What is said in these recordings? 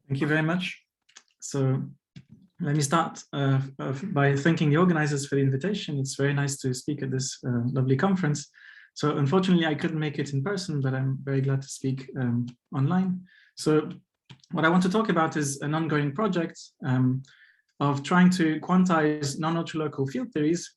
Thank you very much. So let me start by thanking the organizers for the invitation. It's very nice to speak at this lovely conference. So unfortunately, I couldn't make it in person, but I'm very glad to speak online. So what I want to talk about is an ongoing project of trying to quantize non-ultralocal field theories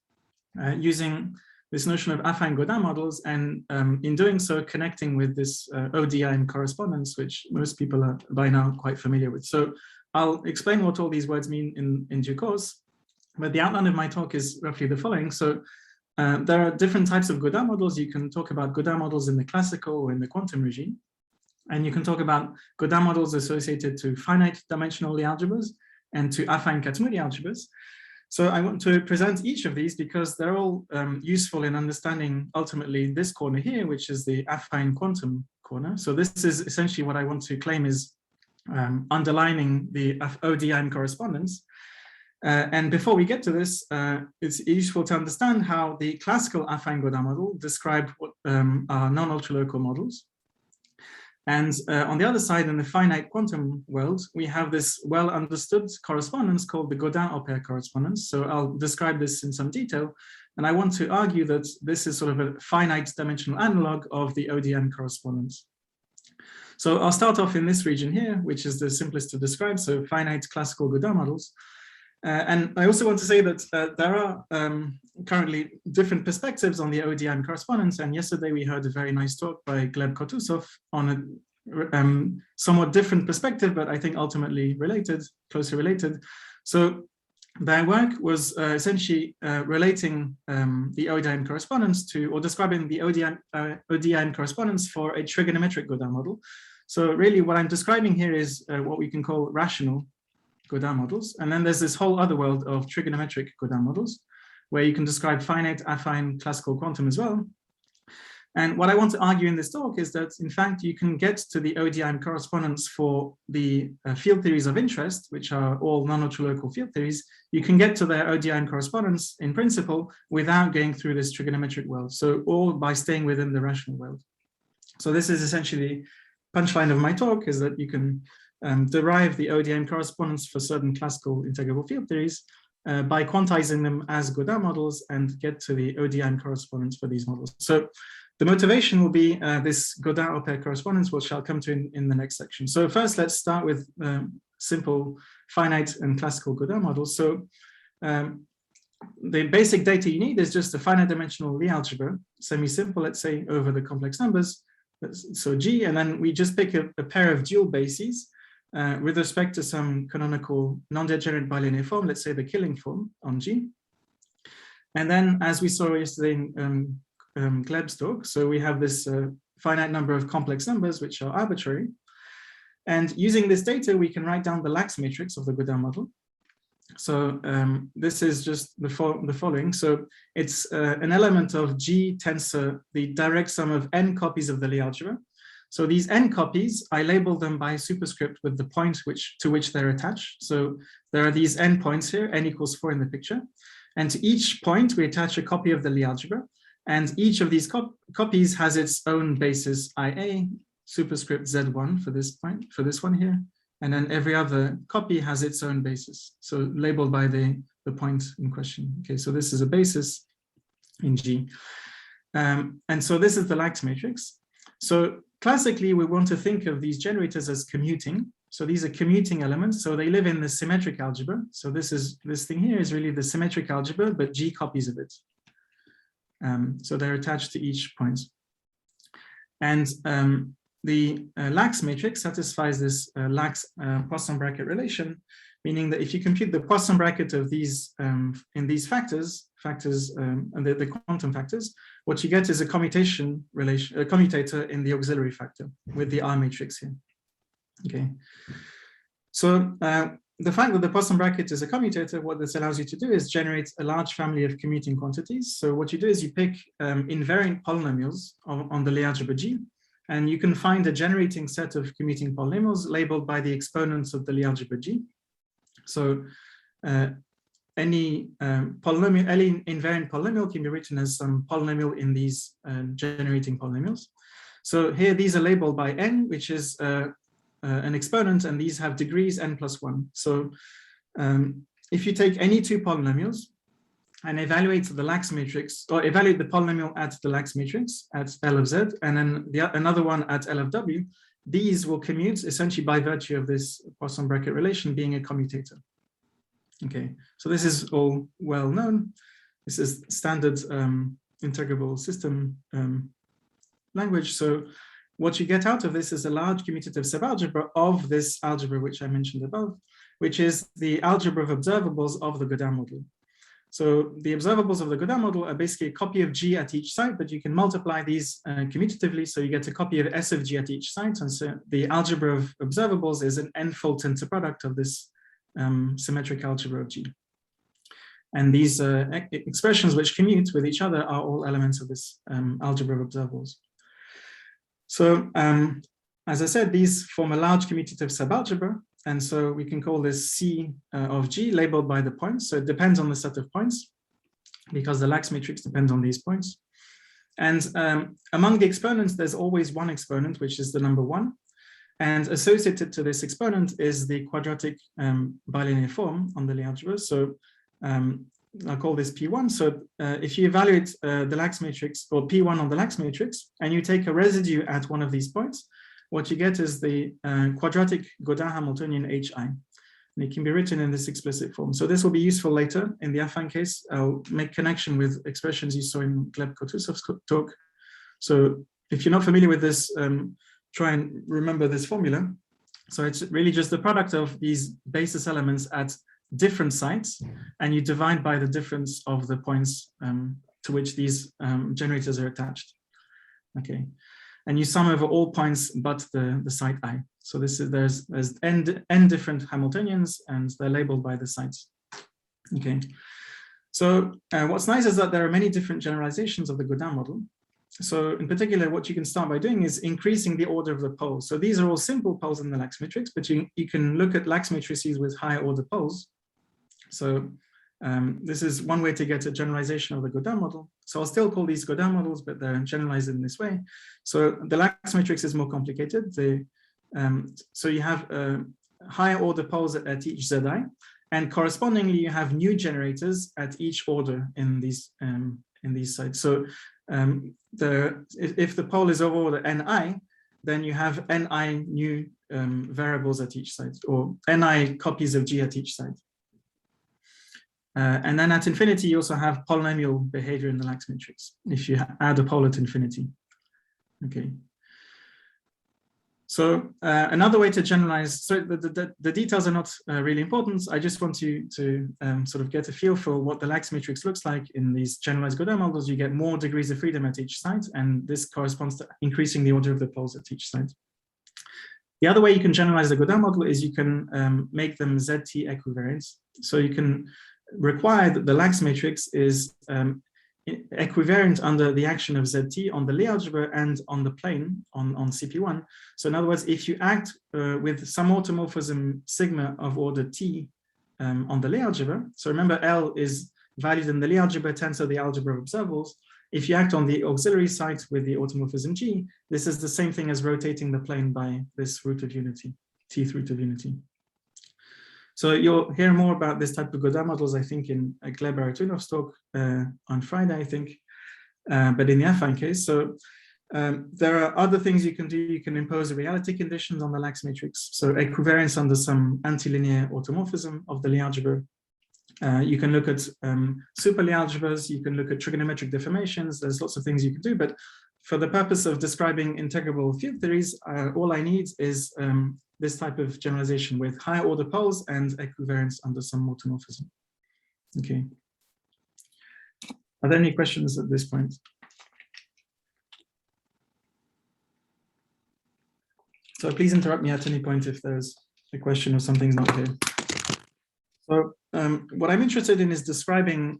using this notion of affine Gaudin models, and in doing so, connecting with this ODE and correspondence, which most people are by now quite familiar with. So I'll explain what all these words mean in due course, but the outline of my talk is roughly the following. So there are different types of Gaudin models. You can talk about Gaudin models in the classical or in the quantum regime, and you can talk about Gaudin models associated to finite-dimensional algebras and to affine Kac-Moody algebras. So I want to present each of these because they're all useful in understanding ultimately this corner here, which is the affine quantum corner. So this is essentially what I want to claim is underlining the ODE and correspondence. And before we get to this, it's useful to understand how the classical affine Gaudin model described what are non-ultralocal models. And on the other side, in the finite quantum world, we have this well-understood correspondence called the Gaudin-oper correspondence. So I'll describe this in some detail. And I want to argue that this is sort of a finite-dimensional analog of the ODE correspondence. So I'll start off in this region here, which is the simplest to describe, so finite classical Gaudin models. And I also want to say that there are currently different perspectives on the ODE correspondence. And yesterday we heard a very nice talk by Gleb Kotusov on a somewhat different perspective, but I think ultimately related, closely related. So their work was essentially relating the ODE correspondence to, or describing the ODE correspondence for a trigonometric Gaudin model. So really what I'm describing here is what we can call rational Gaudin models. And then there's this whole other world of trigonometric Gaudin models, where you can describe finite, affine, classical quantum as well. And what I want to argue in this talk is that, in fact, you can get to the ODE correspondence for the field theories of interest, which are all non-ultralocal field theories. You can get to their ODE correspondence in principle without going through this trigonometric world. So all by staying within the rational world. So this is essentially the punchline of my talk, is that you can derive the ODE correspondence for certain classical integrable field theories by quantizing them as Gaudin models and get to the ODE correspondence for these models. So the motivation will be this Gaudin-oper correspondence, which I'll come to in the next section. So first, let's start with simple finite and classical Gaudin models. So the basic data you need is just a finite-dimensional Lie algebra, semi-simple, let's say, over the complex numbers. So G, and then we just pick a pair of dual bases with respect to some canonical non-degenerate bilinear form, let's say the killing form on G. And then, as we saw yesterday in Gleb's talk, so we have this finite number of complex numbers, which are arbitrary. And using this data, we can write down the Lax matrix of the Gaudin model. So this is just the following. So it's an element of G tensor, the direct sum of n copies of the Lie algebra. So these n copies, I label them by superscript with the point to which they're attached. So there are these n points here, n equals 4 in the picture. And to each point, we attach a copy of the Lie algebra. And each of these copies has its own basis IA, superscript Z1 for this point, for this one here. And then every other copy has its own basis. So labeled by the point in question. Okay, so this is a basis in G. And so this is the Lax matrix. So classically, we want to think of these generators as commuting. So these are commuting elements. So they live in the symmetric algebra. So this thing here is really the symmetric algebra, but G copies of it. So they're attached to each point. And the Lax matrix satisfies this Lax Poisson bracket relation, meaning that if you compute the Poisson bracket of these in these factors and the quantum factors, what you get is a commutation relation, a commutator in the auxiliary factor with the R matrix here. Okay. So the fact that the Poisson bracket is a commutator, what this allows you to do is generate a large family of commuting quantities. So what you do is you pick invariant polynomials on the Lie algebra G, and you can find a generating set of commuting polynomials labeled by the exponents of the Lie algebra G. So any invariant polynomial can be written as some polynomial in these generating polynomials. So here, these are labeled by n, which is an exponent, and these have degrees n+1. So if you take any two polynomials and evaluate the Lax matrix, or evaluate the polynomial at the Lax matrix at L of Z, and then another one at L of W, these will commute essentially by virtue of this Poisson bracket relation being a commutator. Okay, so this is all well known. This is standard integrable system language. So what you get out of this is a large commutative subalgebra of this algebra which I mentioned above, which is the algebra of observables of the Gaudin model. So the observables of the Gaudin model are basically a copy of G at each site, but you can multiply these commutatively, so you get a copy of S of G at each site. And so the algebra of observables is an n-fold tensor product of this symmetric algebra of G. And these expressions which commute with each other are all elements of this algebra of observables. So as I said, these form a large commutative subalgebra. And so we can call this C of G labeled by the points. So it depends on the set of points because the Lax matrix depends on these points. And among the exponents, there's always one exponent, which is the number 1. And associated to this exponent is the quadratic bilinear form on the Lie algebra. So I'll call this P1. So if you evaluate the Lax matrix, or P1 on the Lax matrix, and you take a residue at one of these points, what you get is the quadratic Gaudin Hamiltonian HI. And it can be written in this explicit form. So this will be useful later in the affine case. I'll make connection with expressions you saw in Gleb-Kutuzov's talk. So if you're not familiar with this, try and remember this formula. So it's really just the product of these basis elements at different sites, and you divide by the difference of the points to which these generators are attached. Okay. And you sum over all points but the site I. So this is there's n different Hamiltonians, and they're labeled by the sites. Okay. So what's nice is that there are many different generalizations of the Gaudin model. So in particular, what you can start by doing is increasing the order of the poles. So these are all simple poles in the Lax matrix, but you can look at Lax matrices with higher order poles. So this is one way to get a generalization of the Gaudin model. So I'll still call these Gaudin models, but they're generalized in this way. So the Lax matrix is more complicated. So you have higher order poles at each Zi, and correspondingly you have new generators at each order in these sites. So if the pole is of order Ni, then you have Ni new variables at each site, or Ni copies of G at each site. And then at infinity, you also have polynomial behavior in the Lax matrix if you add a pole at infinity. Okay. So another way to generalize, so the details are not really important. I just want you to sort of get a feel for what the Lax matrix looks like in these generalized Gaudin models. You get more degrees of freedom at each site, and this corresponds to increasing the order of the poles at each site. The other way you can generalize the Gaudin model is you can make them ZT equivariants. So you can require that the Lax matrix is equivariant under the action of ZT on the Lie algebra and on the plane on CP1. So in other words, if you act with some automorphism sigma of order T on the Lie algebra, so remember L is valued in the Lie algebra tensor, the algebra of observables. If you act on the auxiliary site with the automorphism G, this is the same thing as rotating the plane by this root of unity, Tth root of unity. So you'll hear more about this type of Gaudin models, I think, in Gleb-Artunov's talk on Friday, I think, but in the affine case. So there are other things you can do. You can impose reality conditions on the Lax matrix. So equivariance under some antilinear automorphism of the Lie algebra. You can look at super Lie algebras. You can look at trigonometric deformations. There's lots of things you can do, but for the purpose of describing integrable field theories, all I need is this type of generalization with higher order poles and equivariance under some automorphism. Okay. Are there any questions at this point? So please interrupt me at any point if there's a question or something's not clear. So what I'm interested in is describing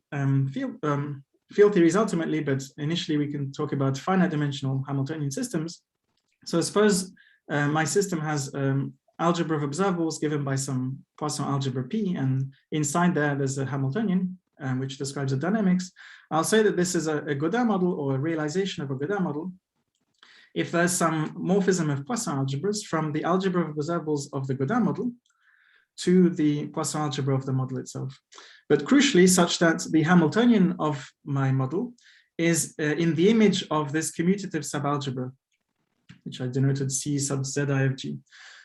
field theories ultimately, but initially we can talk about finite-dimensional Hamiltonian systems. So suppose my system has algebra of observables given by some Poisson algebra P, and inside there's a Hamiltonian, which describes the dynamics. I'll say that this is a Gaudin model or a realization of a Gaudin model if there's some morphism of Poisson algebras from the algebra of observables of the Gaudin model to the Poisson algebra of the model itself. But crucially, such that the Hamiltonian of my model is in the image of this commutative subalgebra, which I denoted C sub Zi of G.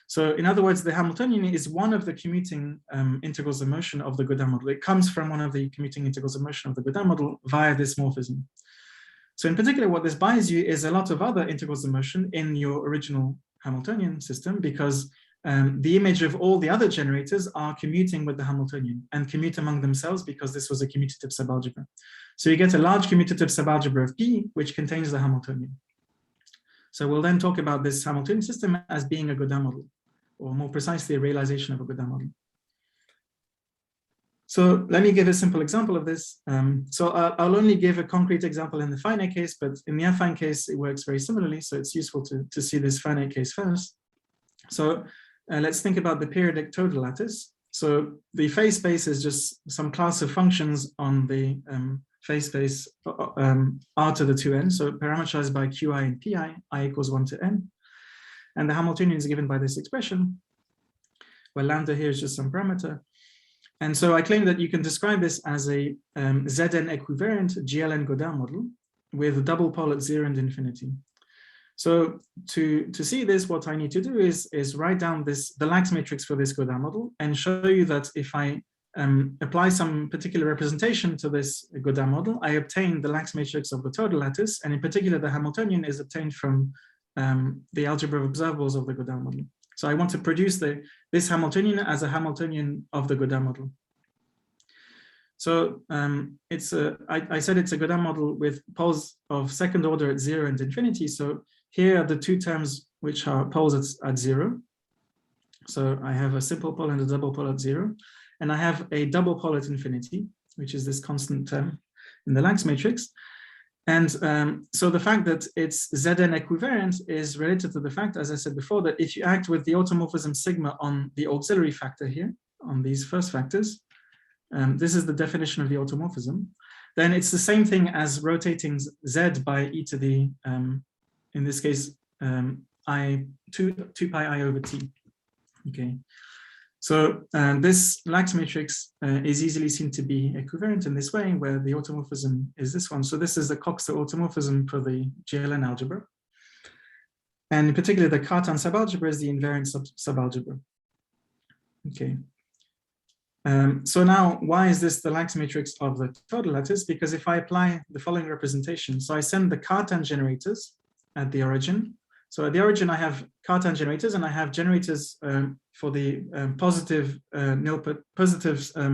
So in other words, the Hamiltonian is one of the commuting integrals of motion of the Gaudin model. It comes from one of the commuting integrals of motion of the Gaudin model via this morphism. So in particular, what this buys you is a lot of other integrals of motion in your original Hamiltonian system, because the image of all the other generators are commuting with the Hamiltonian and commute among themselves because this was a commutative subalgebra. So you get a large commutative subalgebra of P, which contains the Hamiltonian. So we'll then talk about this Hamiltonian system as being a Gaudin model, or more precisely, a realization of a Gaudin model. So let me give a simple example of this. So I'll only give a concrete example in the finite case, but in the affine case, it works very similarly. So it's useful to see this finite case first. So let's think about the periodic total lattice. So the phase space is just some class of functions on the phase space R to the 2n. So parameterized by Qi and Pi, I equals 1 to n. And the Hamiltonian is given by this expression, where lambda here is just some parameter. And so I claim that you can describe this as a Zn equivariant GLN Gaudin model with a double pole at 0 and infinity. So to see this, what I need to do is write down the Lax matrix for this Gaudin model and show you that if I apply some particular representation to this Gaudin model, I obtain the Lax matrix of the total lattice, and in particular, the Hamiltonian is obtained from the algebra of observables of the Gaudin model. So I want to produce this Hamiltonian as a Hamiltonian of the Gaudin model. So I said it's a Gaudin model with poles of second order at 0 and infinity. So here are the two terms which are poles at 0. So I have a simple pole and a double pole at 0. And I have a double pole at infinity, which is this constant term in the Lax matrix. And so the fact that it's Zn equivariant is related to the fact, as I said before, that if you act with the automorphism sigma on the auxiliary factor here, on these first factors, this is the definition of the automorphism, then it's the same thing as rotating Z by e to the, in this case, 2 pi I over t, okay? So this Lax matrix is easily seen to be equivariant in this way, where the automorphism is this one. So this is the Coxeter automorphism for the GLN algebra. And in particular, the Cartan subalgebra is the invariant subalgebra. Okay. So now, why is this the Lax matrix of the total lattice? Because if I apply the following representation, so I send the Cartan generators at the origin. So at the origin, I have Cartan generators, and I have generators for the positive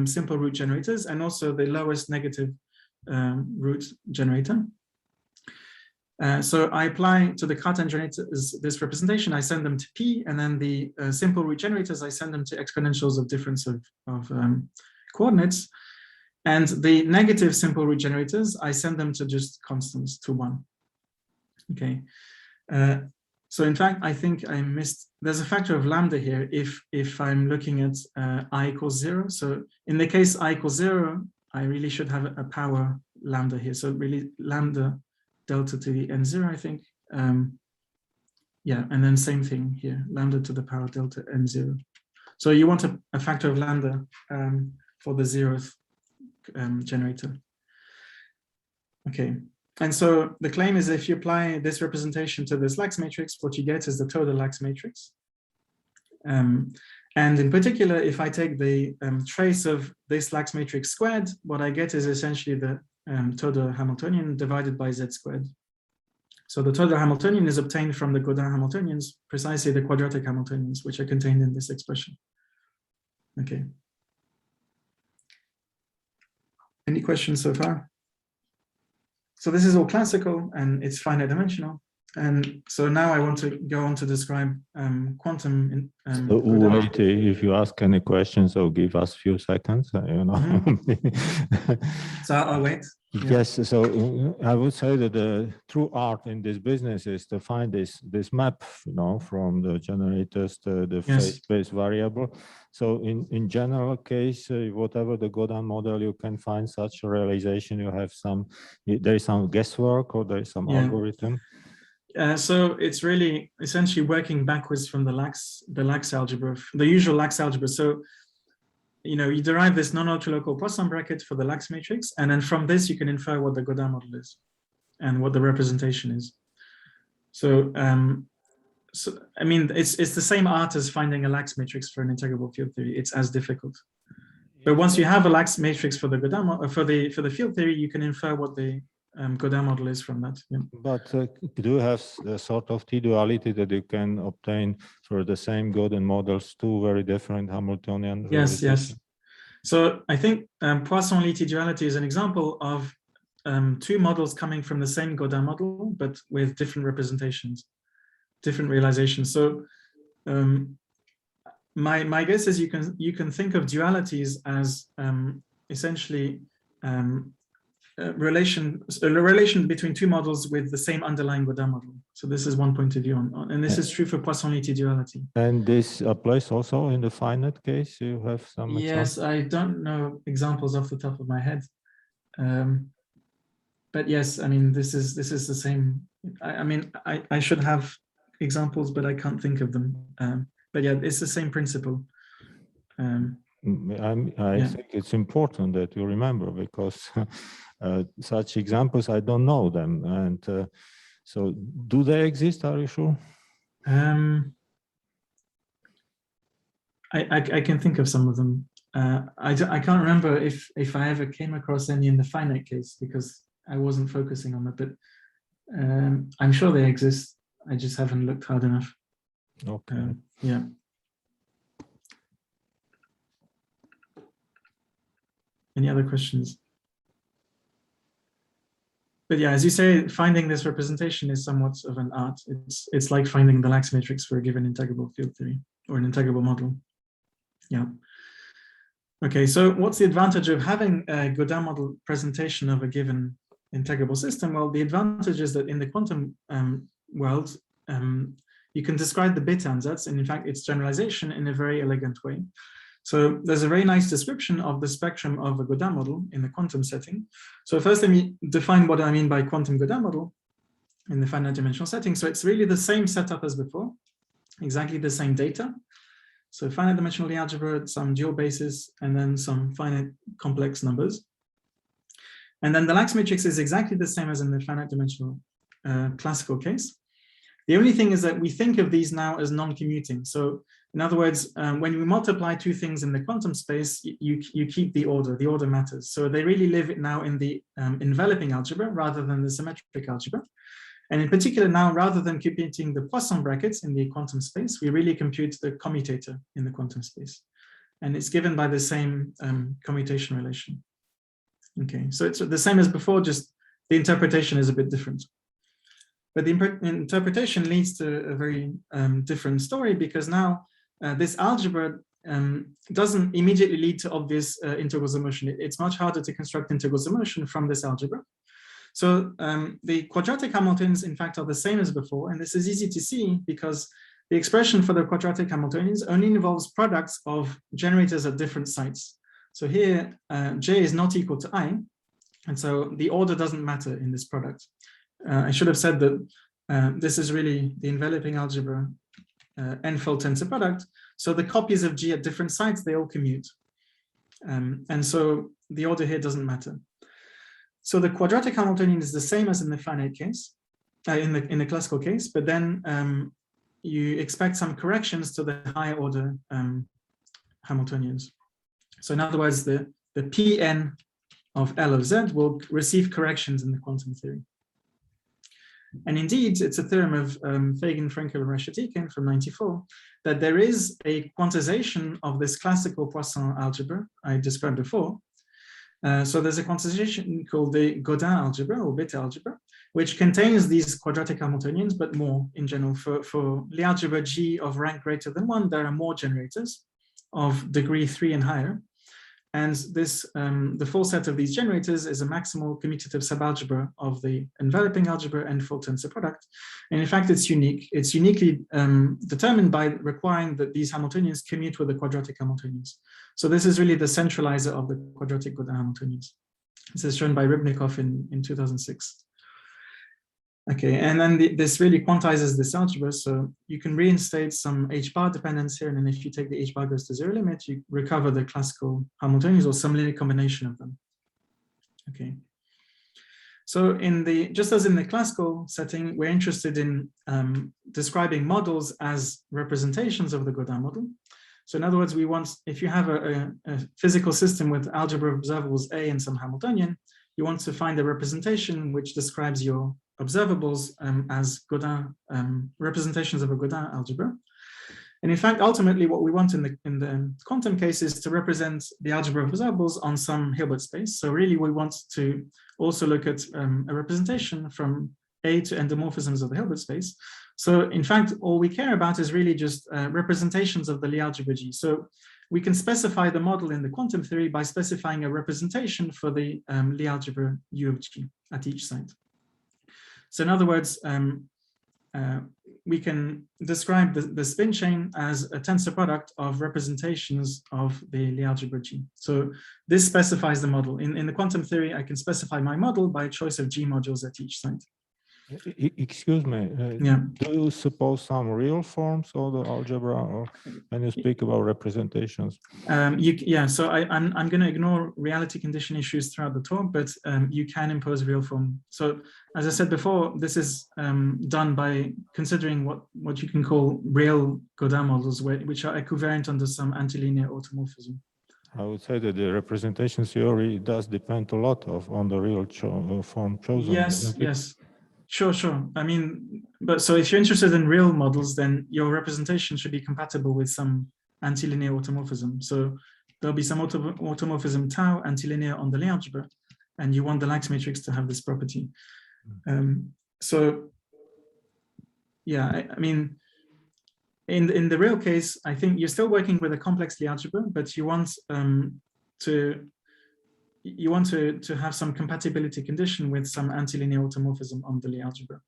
simple root generators, and also the lowest negative root generator. So I apply to the Cartan generators this representation. I send them to P, and then the simple root generators, I send them to exponentials of difference of coordinates. And the negative simple root generators, I send them to just constants, to 1. Okay. So in fact, I think I missed, there's a factor of lambda here if I'm looking at I equals 0. So in the case I equals 0, I really should have a power lambda here. So really lambda delta to the n0, I think. Yeah, and then same thing here, lambda to the power delta n0. So you want a factor of lambda for the 0th generator. Okay. And so the claim is if you apply this representation to this Lax matrix, what you get is the total Lax matrix. And in particular, if I take the trace of this Lax matrix squared, what I get is essentially the total Hamiltonian divided by Z squared. So the total Hamiltonian is obtained from the Gaudin Hamiltonians, precisely the quadratic Hamiltonians, which are contained in this expression. Okay. Any questions so far? So this is all classical and it's finite dimensional. And so now I want to go on to describe quantum. So wait, if you ask any questions, so give us a few seconds, you know. So I'll wait. Yes, so I would say that the true art in this business is to find this map, you know, from the generators to the phase space variable. So in general case, whatever the Gaudin model, you can find such a realization. You have some, there is some guesswork or there is some algorithm. So it's really essentially working backwards from the Lax algebra, the usual Lax algebra. So, you derive this non-ultralocal Poisson bracket for the Lax matrix, and then from this you can infer what the Gaudin model is and what the representation is. So, I mean, it's the same art as finding a Lax matrix for an integrable field theory. It's as difficult. But once you have a Lax matrix for the Gaudin for the field theory, you can infer what the Gaudin model is from that. Yeah. But do you have a sort of T-duality that you can obtain for the same Gaudin models, two very different Hamiltonian? Yes, yes. So I think Poisson-Lie T-duality is an example of two models coming from the same Gaudin model, but with different representations, different realizations. So my guess is you can think of dualities as essentially a relation between two models with the same underlying Gaudin model. So this is one point of view and this is true for Poisson-Lie T-duality. And this applies also in the finite case. You have some Yes, examples? I don't know examples off the top of my head. But yes, I mean, this is the same. I mean, I should have examples, but I can't think of them. But yeah, it's the same principle. I think it's important that you remember, because such examples, I don't know them. And so do they exist? Are you sure? I can think of some of them. I can't remember if I ever came across any in the finite case, because I wasn't focusing on that, but I'm sure they exist. I just haven't looked hard enough. Okay. Yeah. Any other questions? But yeah, as you say, finding this representation is somewhat of an art. It's like finding the Lax matrix for a given integrable field theory or an integrable model. Yeah. Okay, so what's the advantage of having a Gaudin model presentation of a given integrable system? Well, the advantage is that in the quantum world, you can describe the bit ansatz, and in fact, its generalization in a very elegant way. So there's a very nice description of the spectrum of a Gaudin model in the quantum setting. So first, let me define what I mean by quantum Gaudin model in the finite dimensional setting. So it's really the same setup as before, exactly the same data. So finite dimensional algebra, some dual basis, and then some finite complex numbers. And then the Lax matrix is exactly the same as in the finite dimensional classical case. The only thing is that we think of these now as non-commuting. So in other words, when we multiply two things in the quantum space, you keep the order matters. So they really live now in the enveloping algebra rather than the symmetric algebra. And in particular now, rather than computing the Poisson brackets in the quantum space, we really compute the commutator in the quantum space. And it's given by the same commutation relation. Okay, so it's the same as before, just the interpretation is a bit different. But the interpretation leads to a very different story, because now this algebra doesn't immediately lead to obvious integrals of motion. It's much harder to construct integrals of motion from this algebra. So the quadratic Hamiltonians, in fact, are the same as before. And this is easy to see because the expression for the quadratic Hamiltonians only involves products of generators at different sites. So here, j is not equal to I. And so the order doesn't matter in this product. I should have said that this is really the enveloping algebra n-fold tensor product. So the copies of G at different sites, they all commute. And so the order here doesn't matter. So the quadratic Hamiltonian is the same as in the finite case, in the classical case, but then you expect some corrections to the higher order Hamiltonians. So in other words, the Pn of L of Z will receive corrections in the quantum theory. And indeed, it's a theorem of Fagan, Frenkel, and Reshettikin from '94 that there is a quantization of this classical Poisson algebra I described before. So there's a quantization called the Gaudin algebra or bit algebra, which contains these quadratic Hamiltonians, but more in general. For the algebra G of rank greater than 1, there are more generators of degree 3 and higher. And this, the full set of these generators is a maximal commutative subalgebra of the enveloping algebra and full tensor product. And in fact, it's unique. It's uniquely determined by requiring that these Hamiltonians commute with the quadratic Hamiltonians. So this is really the centralizer of the quadratic Gaudin Hamiltonians. This is shown by Rybnikov in 2006. Okay, and then this really quantizes this algebra. So you can reinstate some h bar dependence here, and then if you take the h bar goes to zero limit, you recover the classical Hamiltonians or some linear combination of them. Okay. So just as in the classical setting, we're interested in describing models as representations of the Gaudin model. So in other words, we want, if you have a physical system with algebra observables A and some Hamiltonian, you want to find a representation which describes your observables as Gaudin representations of a Gaudin algebra. And in fact, ultimately, what we want in the quantum case is to represent the algebra of observables on some Hilbert space. So really, we want to also look at a representation from A to endomorphisms of the Hilbert space. So in fact, all we care about is really just representations of the Lie algebra G. So we can specify the model in the quantum theory by specifying a representation for the Lie algebra U of G at each site. So in other words, we can describe the spin chain as a tensor product of representations of the Lie algebra G. So this specifies the model. In the quantum theory, I can specify my model by a choice of G modules at each site. Excuse me, yeah. Do you suppose some real forms of the algebra, or when you speak about representations? Yeah, so I'm going to ignore reality condition issues throughout the talk, but you can impose real form. So as I said before, this is done by considering what you can call real Gaudin models, which are equivariant under some antilinear automorphism. I would say that the representation theory does depend a lot on the real form chosen. Yes, yes. Sure. I mean, but so if you're interested in real models, then your representation should be compatible with some antilinear automorphism. So there'll be some automorphism tau antilinear on the Lie algebra, and you want the Lax matrix to have this property. So yeah, I mean, in the real case, I think you're still working with a complex Lie algebra, but you want to have some compatibility condition with some antilinear automorphism on the Lie algebra,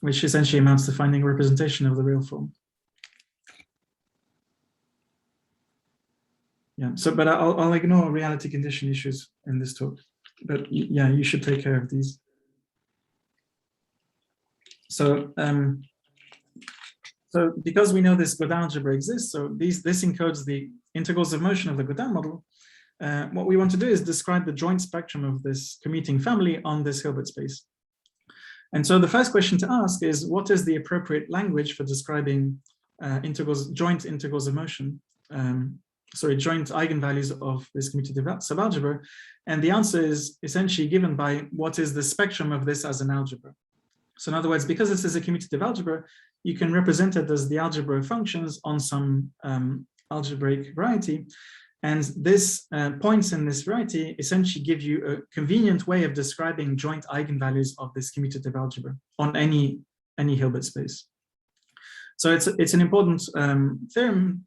which essentially amounts to finding a representation of the real form. Yeah, so, but I'll ignore reality condition issues in this talk, but yeah, you should take care of these. So, so because we know this Gaudin algebra exists, so this encodes the integrals of motion of the Gaudin model. What we want to do is describe the joint spectrum of this commuting family on this Hilbert space. And so the first question to ask is, what is the appropriate language for describing joint integrals of motion, joint eigenvalues of this commutative subalgebra? And the answer is essentially given by what is the spectrum of this as an algebra. So in other words, because this is a commutative algebra, you can represent it as the algebra of functions on some algebraic variety. And this points in this variety essentially give you a convenient way of describing joint eigenvalues of this commutative algebra on any Hilbert space. So it's an important theorem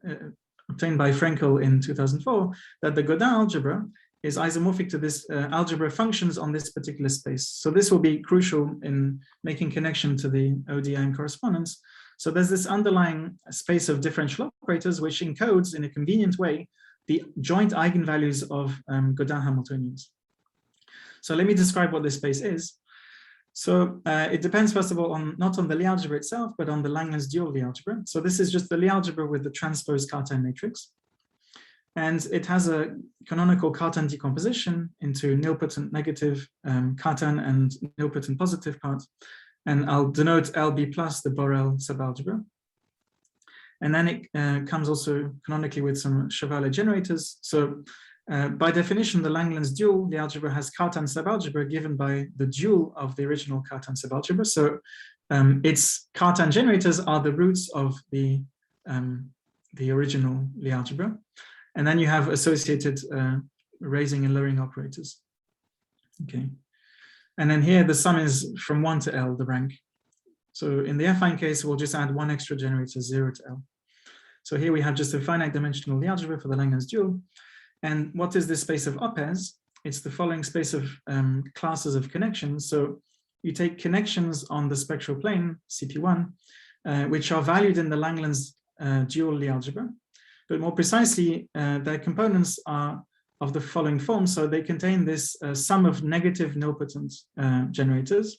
obtained by Frenkel in 2004 that the Gaudin algebra is isomorphic to this algebra of functions on this particular space. So this will be crucial in making connection to the ODE and correspondence. So there's this underlying space of differential operators which encodes in a convenient way the joint eigenvalues of Gaudin Hamiltonians. So let me describe what this space is. So it depends, first of all, not on the Lie algebra itself, but on the Langlands dual Lie algebra. So this is just the Lie algebra with the transposed Cartan matrix. And it has a canonical Cartan decomposition into nilpotent negative Cartan and nilpotent positive part. And I'll denote LB plus the Borel subalgebra. And then it comes also canonically with some Chevalier generators. So by definition, the Langlands dual, the algebra has Cartan subalgebra given by the dual of the original Cartan subalgebra. So its Cartan generators are the roots of the original Lie algebra. And then you have associated raising and lowering operators. Okay. And then here the sum is from 1 to L, the rank. So in the affine case, we'll just add one extra generator, 0 to L. So here we have just a finite dimensional Lie algebra for the Langlands dual. And what is this space of opers? It's the following space of classes of connections. So you take connections on the spectral plane, CP1, which are valued in the Langlands dual Lie algebra. But more precisely, their components are of the following form. So they contain this sum of negative nilpotent generators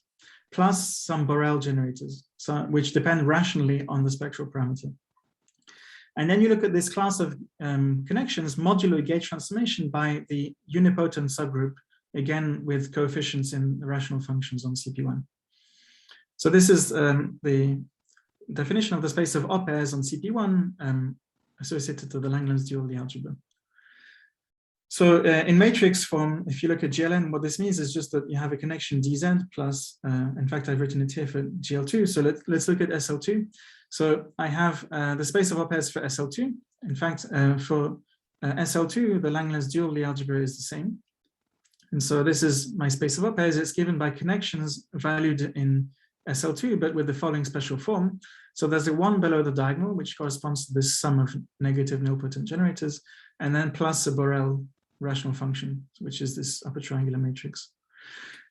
plus some Borel generators, which depend rationally on the spectral parameter. And then you look at this class of connections modulo gauge transformation by the unipotent subgroup, again with coefficients in the rational functions on CP1. So this is the definition of the space of opers on CP1 associated to the Langlands duality algebra. So in matrix form, if you look at GLN, what this means is just that you have a connection DZ plus, in fact, I've written it here for GL2. So let's look at SL2. So I have the space of opers for SL2. In fact, for SL2, the Langlands duality algebra is the same. And so this is my space of opers. It's given by connections valued in SL2, but with the following special form. So there's a 1 below the diagonal, which corresponds to this sum of negative nilpotent generators, and then plus a Borel rational function, which is this upper triangular matrix.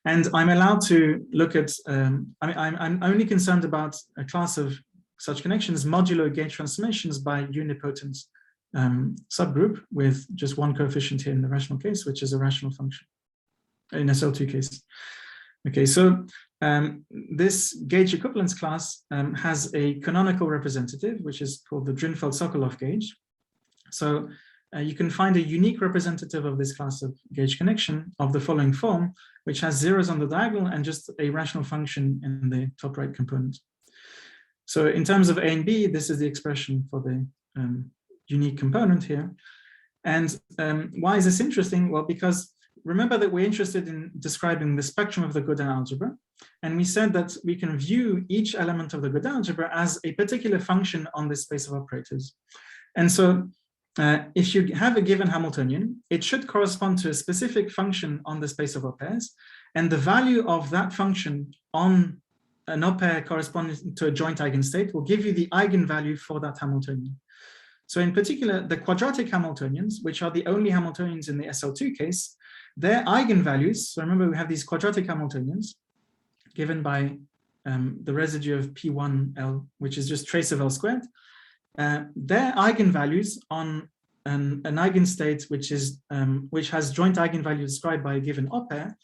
And I'm allowed to look at, I'm only concerned about a class of such connections modulo gauge transformations by unipotent subgroup with just one coefficient here in the rational case, which is a rational function in SL2 case. Okay, so this gauge equivalence class has a canonical representative, which is called the Drinfeld-Sokolov gauge. So you can find a unique representative of this class of gauge connection of the following form, which has zeros on the diagonal and just a rational function in the top right component. So in terms of A and B, this is the expression for the unique component here. And why is this interesting? Well, because remember that we're interested in describing the spectrum of the Gaudin algebra. And we said that we can view each element of the Gaudin algebra as a particular function on this space of operators. And so if you have a given Hamiltonian, it should correspond to a specific function on the space of opers. And the value of that function on an oper corresponding to a joint eigenstate will give you the eigenvalue for that Hamiltonian. So in particular, the quadratic Hamiltonians, which are the only Hamiltonians in the SL2 case, their eigenvalues, so remember we have these quadratic Hamiltonians given by the residue of P1L, which is just trace of L squared. Their eigenvalues on an eigenstate which has joint eigenvalue described by a given oper,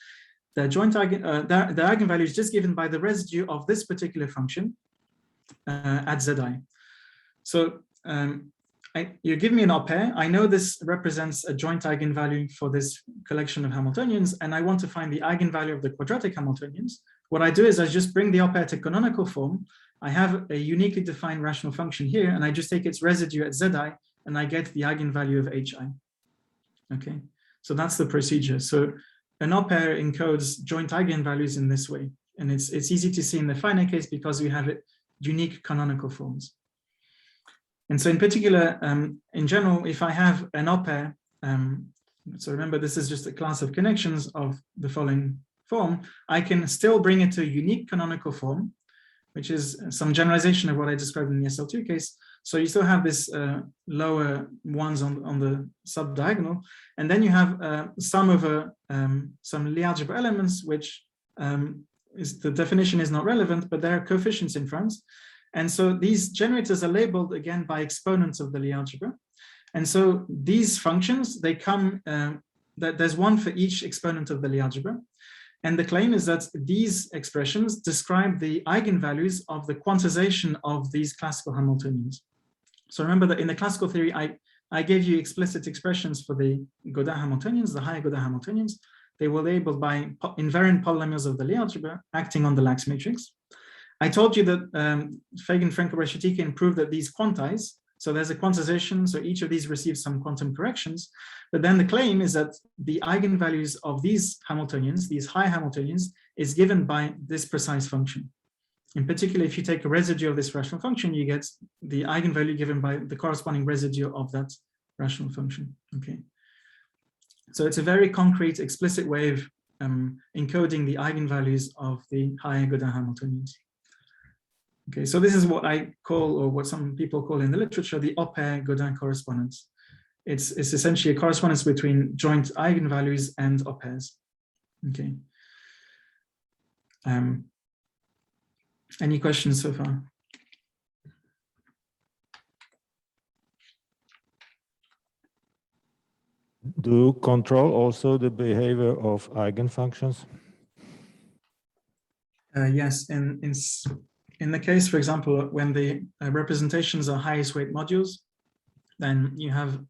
their eigenvalue is just given by the residue of this particular function at Zi. So you give me an oper, I know this represents a joint eigenvalue for this collection of Hamiltonians, and I want to find the eigenvalue of the quadratic Hamiltonians. What I do is I just bring the oper to canonical form. I have a uniquely defined rational function here, and I just take its residue at Zi, and I get the eigenvalue of Hi. Okay, so that's the procedure. So an oper encodes joint eigenvalues in this way, and it's easy to see in the finite case because we have it unique canonical forms. And so in particular, in general, if I have an oper, so remember this is just a class of connections of the following form, I can still bring it to a unique canonical form, which is some generalization of what I described in the SL2 case. So you still have this lower ones on the subdiagonal, and then you have sum over some Lie algebra elements, which the definition is not relevant, but there are coefficients in front. And so these generators are labeled again by exponents of the Lie algebra. And so these functions, they come, there's one for each exponent of the Lie algebra. And the claim is that these expressions describe the eigenvalues of the quantization of these classical Hamiltonians. So remember that in the classical theory, I gave you explicit expressions for the Gaudin Hamiltonians, the higher Gaudin Hamiltonians. They were labeled by invariant polynomials of the Lie algebra acting on the Lax matrix. I told you that Fagan, Frenkel-Reshetike proved that these quantize. So there's a quantization, so each of these receives some quantum corrections. But then the claim is that the eigenvalues of these Hamiltonians, these high Hamiltonians, is given by this precise function. In particular, if you take a residue of this rational function, you get the eigenvalue given by the corresponding residue of that rational function. Okay. So it's a very concrete, explicit way of encoding the eigenvalues of the higher Gaudin Hamiltonians. Okay, so this is what I call, or what some people call in the literature, the oper Gaudin correspondence. It's essentially a correspondence between joint eigenvalues and opers. Okay. Any questions so far? Do you control also the behavior of eigenfunctions? Yes, in the case, for example, when the representations are highest weight modules, then you have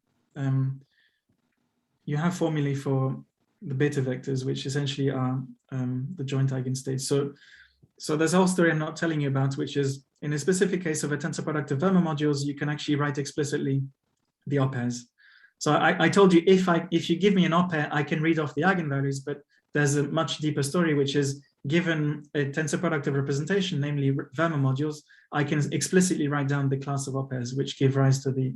formulae for the beta vectors, which essentially are the joint eigenstates. So there's a whole story I'm not telling you about, which is in a specific case of a tensor product of Verma modules, you can actually write explicitly the opers. So I told you if you give me an oper, I can read off the eigenvalues, but there's a much deeper story, which is given a tensor product of representation, namely Verma modules, I can explicitly write down the class of opers, which give rise to the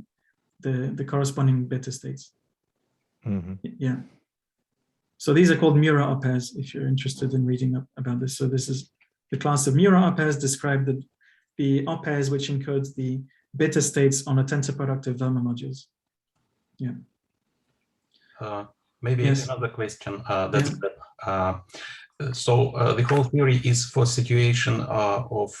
corresponding beta states. Mm-hmm. Yeah. So these are called Mura opers, if you're interested in reading up about this. So this is the class of Mura opers describe the opers which encodes the beta states on a tensor product of Verma modules. Yeah. Maybe yes. Another question. So the whole theory is for situation of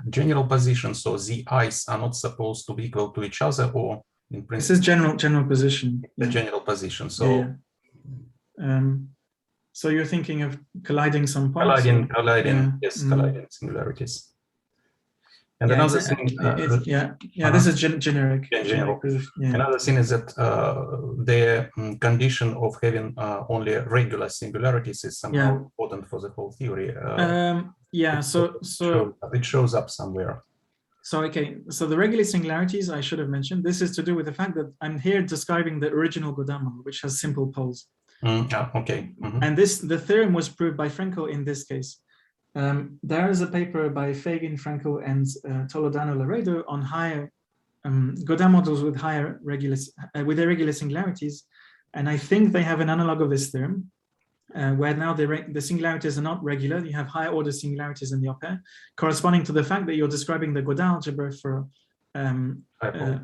general position. So the i's are not supposed to be equal to each other, or in principle. This is general position. The general position. So. So you're thinking of colliding some points? Colliding, yes, colliding singularities. And another thing, this is generic. General. Another thing is that the condition of having only regular singularities is somehow important for the whole theory. It shows up somewhere. So so the regular singularities I should have mentioned. This is to do with the fact that I'm here describing the original Gaudin model, which has simple poles. Mm-hmm. And the theorem was proved by Frenkel in this case. There is a paper by Fagin, Frenkel, and Toledano-Laredo on higher Gaudin models with irregular singularities, and I think they have an analog of this theorem, where now the singularities are not regular. You have higher order singularities in the oper, corresponding to the fact that you're describing the Gaudin algebra for a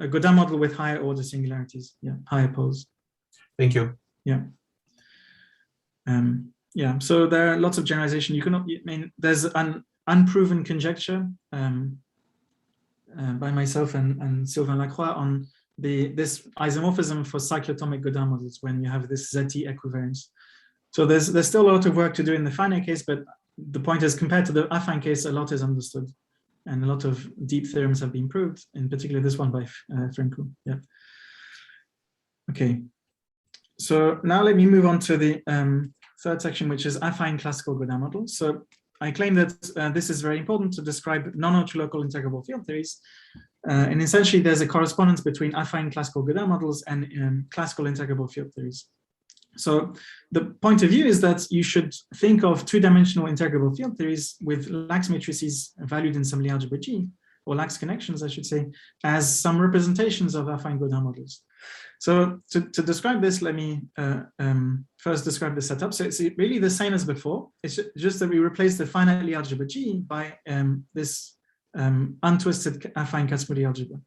Gaudin model with higher order singularities, higher poles. Thank you. So there are lots of generalization. There's an unproven conjecture by myself and Sylvain Lacroix on this isomorphism for cyclotomic Gaudin models when you have this ZT equivariance. So there's still a lot of work to do in the finite case, but the point is, compared to the affine case, a lot is understood, and a lot of deep theorems have been proved, in particular this one by Frenkel. Okay. So now let me move on to the third section, which is affine classical Gaudin model. So I claim that this is very important to describe non-ultralocal integrable field theories. And essentially, there's a correspondence between affine classical Gaudin models and classical integrable field theories. So the point of view is that you should think of two-dimensional integrable field theories with lax matrices valued in some Lie algebra G, or lax connections, I should say, as some representations of affine Gaudin models. So to describe this, let me first describe the setup. So it's really the same as before. It's just that we replace the finite Lie algebra G by this untwisted affine Kac-Moody algebra.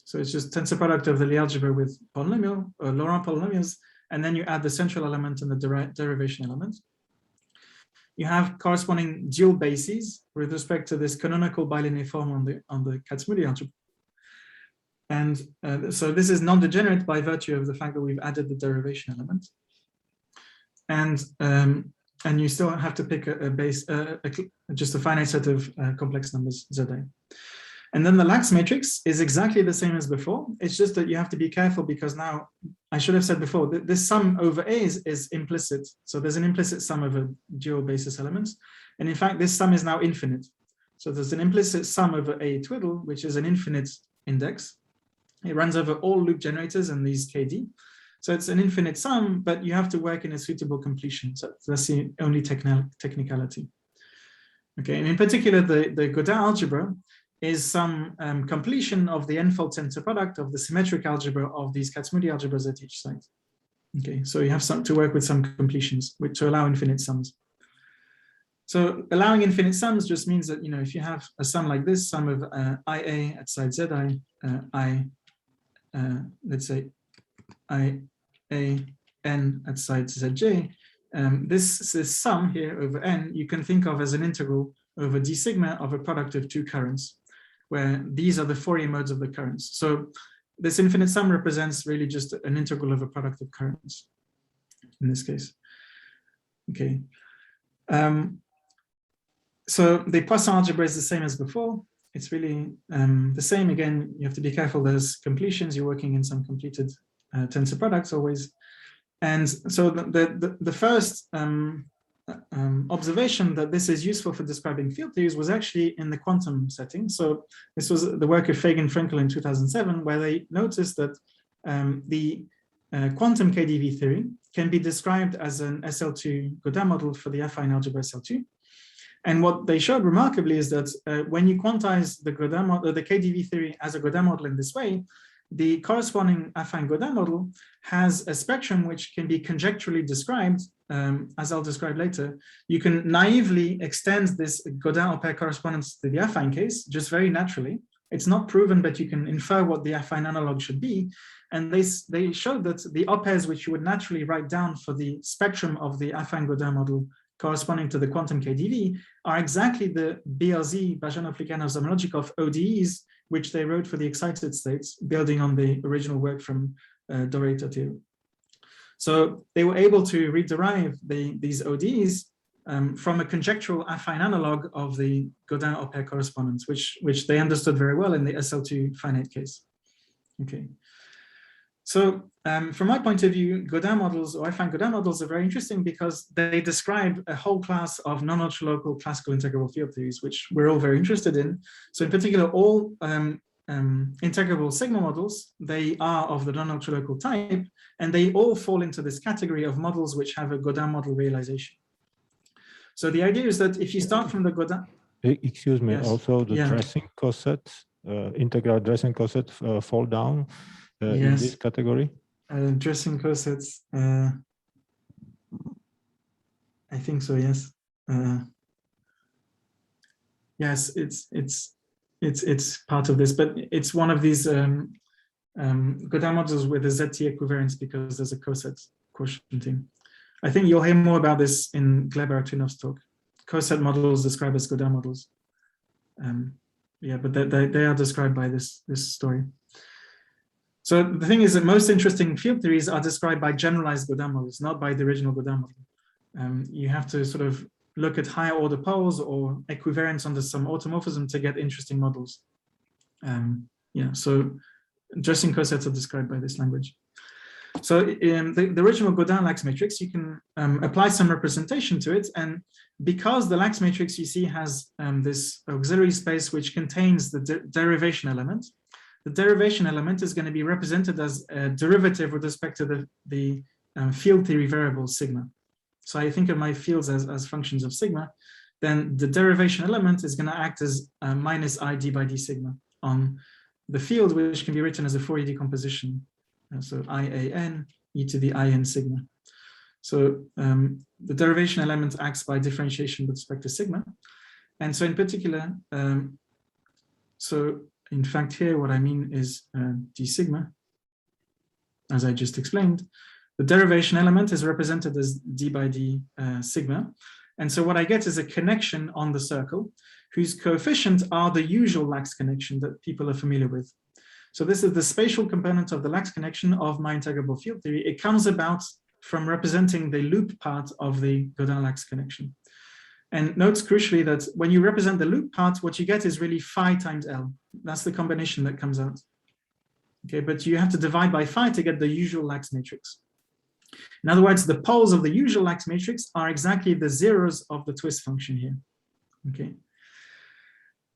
So it's just tensor product of the Lie algebra with polynomial or Laurent polynomials, and then you add the central element and the derivation element. You have corresponding dual bases with respect to this canonical bilinear form on the Kac-Moody algebra. And so this is non-degenerate by virtue of the fact that we've added the derivation element. And you still have to pick a base, just a finite set of complex numbers, Zi. And then the lax matrix is exactly the same as before. It's just that you have to be careful because now, I should have said before, this sum over A is implicit. So there's an implicit sum over dual basis elements. And in fact, this sum is now infinite. So there's an implicit sum over A twiddle, which is an infinite index. It runs over all loop generators and these KD. So it's an infinite sum, but you have to work in a suitable completion. So that's the only technicality. Okay, and in particular, the Gaudin algebra is some completion of the n-fold tensor product of the symmetric algebra of these Kac-Moody algebras at each site. Okay, so you have to work with some completions to allow infinite sums. So allowing infinite sums just means that, if you have a sum like this, sum of IA at side Zi, let's say IAN at side Zj, this sum here over n, you can think of as an integral over d sigma of a product of two currents, where these are the Fourier modes of the currents. So this infinite sum represents really just an integral of a product of currents in this case. Okay. So the Poisson algebra is the same as before. It's really the same. Again, you have to be careful. There's completions. You're working in some completed tensor products always. And so the first observation that this is useful for describing field theories was actually in the quantum setting. So this was the work of Fagan-Frenkel in 2007, where they noticed that the quantum KdV theory can be described as an SL2 Gaudin model for the affine algebra SL2. And what they showed remarkably is that when you quantize the Gaudin model, the KdV theory as a Gaudin model in this way, the corresponding affine Gaudin model has a spectrum which can be conjecturally described, as I'll describe later. You can naively extend this Gaudin oper correspondence to the affine case, just very naturally. It's not proven, but you can infer what the affine analog should be. And they showed that the opers which you would naturally write down for the spectrum of the affine Gaudin model corresponding to the quantum KdV are exactly the BLZ, Bajanov-Likhanov-Zamolodchikov ODEs, which they wrote for the excited states, building on the original work from Doré theory. So they were able to rederive these ODEs from a conjectural affine analog of the Gaudin-Oper correspondence, which they understood very well in the SL2 finite case. Okay. So from my point of view, Gaudin models or affine Gaudin models are very interesting because they describe a whole class of non-ultralocal classical integrable field theories, which we're all very interested in. So in particular, all integrable sigma models, they are of the non-ultralocal type, and they all fall into this category of models which have a Gaudin model realization. So the idea is that if you start from the Gaudin... Excuse me, yes. also the dressing coset, integral dressing coset fall down in this category? Dressing cosets, I think so, yes. Yes, it's part of this, but it's one of these Gaudin models with a ZT equivariance because there's a coset quotienting. I think you'll hear more about this in Gleber-Artunov's talk. Coset models described as Gaudin models. Yeah, but they are described by this story. So the thing is that most interesting field theories are described by generalized Gaudin models, not by the original Gaudin model. You have to sort of look at higher order poles or equivariance under some automorphism to get interesting models. Yeah, so dressing cosets are described by this language. So the original Gaudin Lax matrix, you can apply some representation to it. And because the Lax matrix you see has this auxiliary space which contains the derivation element, the derivation element is going to be represented as a derivative with respect to the field theory variable sigma. So I think of my fields as functions of sigma, then the derivation element is going to act as minus I d by d sigma on the field, which can be written as a Fourier decomposition. So IAN e to the IN sigma. So the derivation element acts by differentiation with respect to sigma. And so in particular, so in fact here what I mean is d sigma, as I just explained. The derivation element is represented as d by d sigma. And so what I get is a connection on the circle whose coefficients are the usual Lax connection that people are familiar with. So this is the spatial component of the Lax connection of my integrable field theory. It comes about from representing the loop part of the Gaudin Lax connection. And note crucially that when you represent the loop part, what you get is really phi times L. That's the combination that comes out. Okay, but you have to divide by phi to get the usual Lax matrix. In other words, the poles of the usual Lax matrix are exactly the zeros of the twist function here. Okay.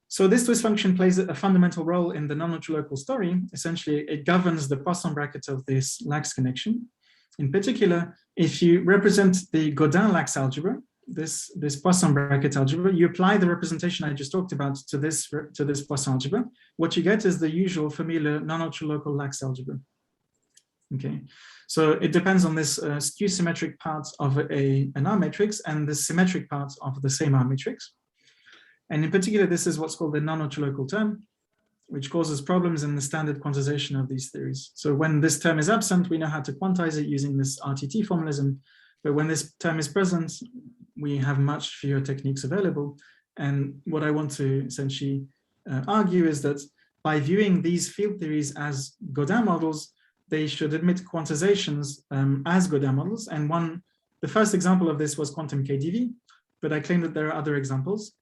So this twist function plays a fundamental role in the non-ultralocal story. Essentially, it governs the Poisson bracket of this Lax connection. In particular, if you represent the Gaudin Lax algebra, this Poisson bracket algebra, you apply the representation I just talked about to this Poisson algebra. What you get is the usual familiar non-ultralocal Lax algebra. Okay, so it depends on this skew symmetric part of an R matrix and the symmetric part of the same R matrix. And in particular, this is what's called the non-ultralocal term, which causes problems in the standard quantization of these theories. So when this term is absent, we know how to quantize it using this RTT formalism. But when this term is present, we have much fewer techniques available. And what I want to essentially argue is that by viewing these field theories as Gaudin models, they should admit quantizations as Gaudin models. And the first example of this was quantum KdV, but I claim that there are other examples.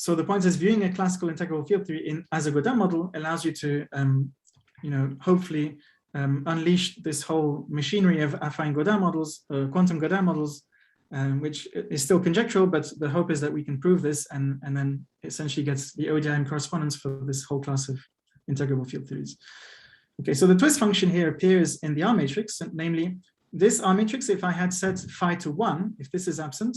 So the point is, viewing a classical integrable field theory as a Gaudin model allows you to, hopefully unleash this whole machinery of affine Gaudin models, quantum Gaudin models, which is still conjectural, but the hope is that we can prove this and then essentially gets the ODE correspondence for this whole class of integrable field theories. Okay, so the twist function here appears in the R matrix, and namely this R matrix, if I had set phi to 1, if this is absent,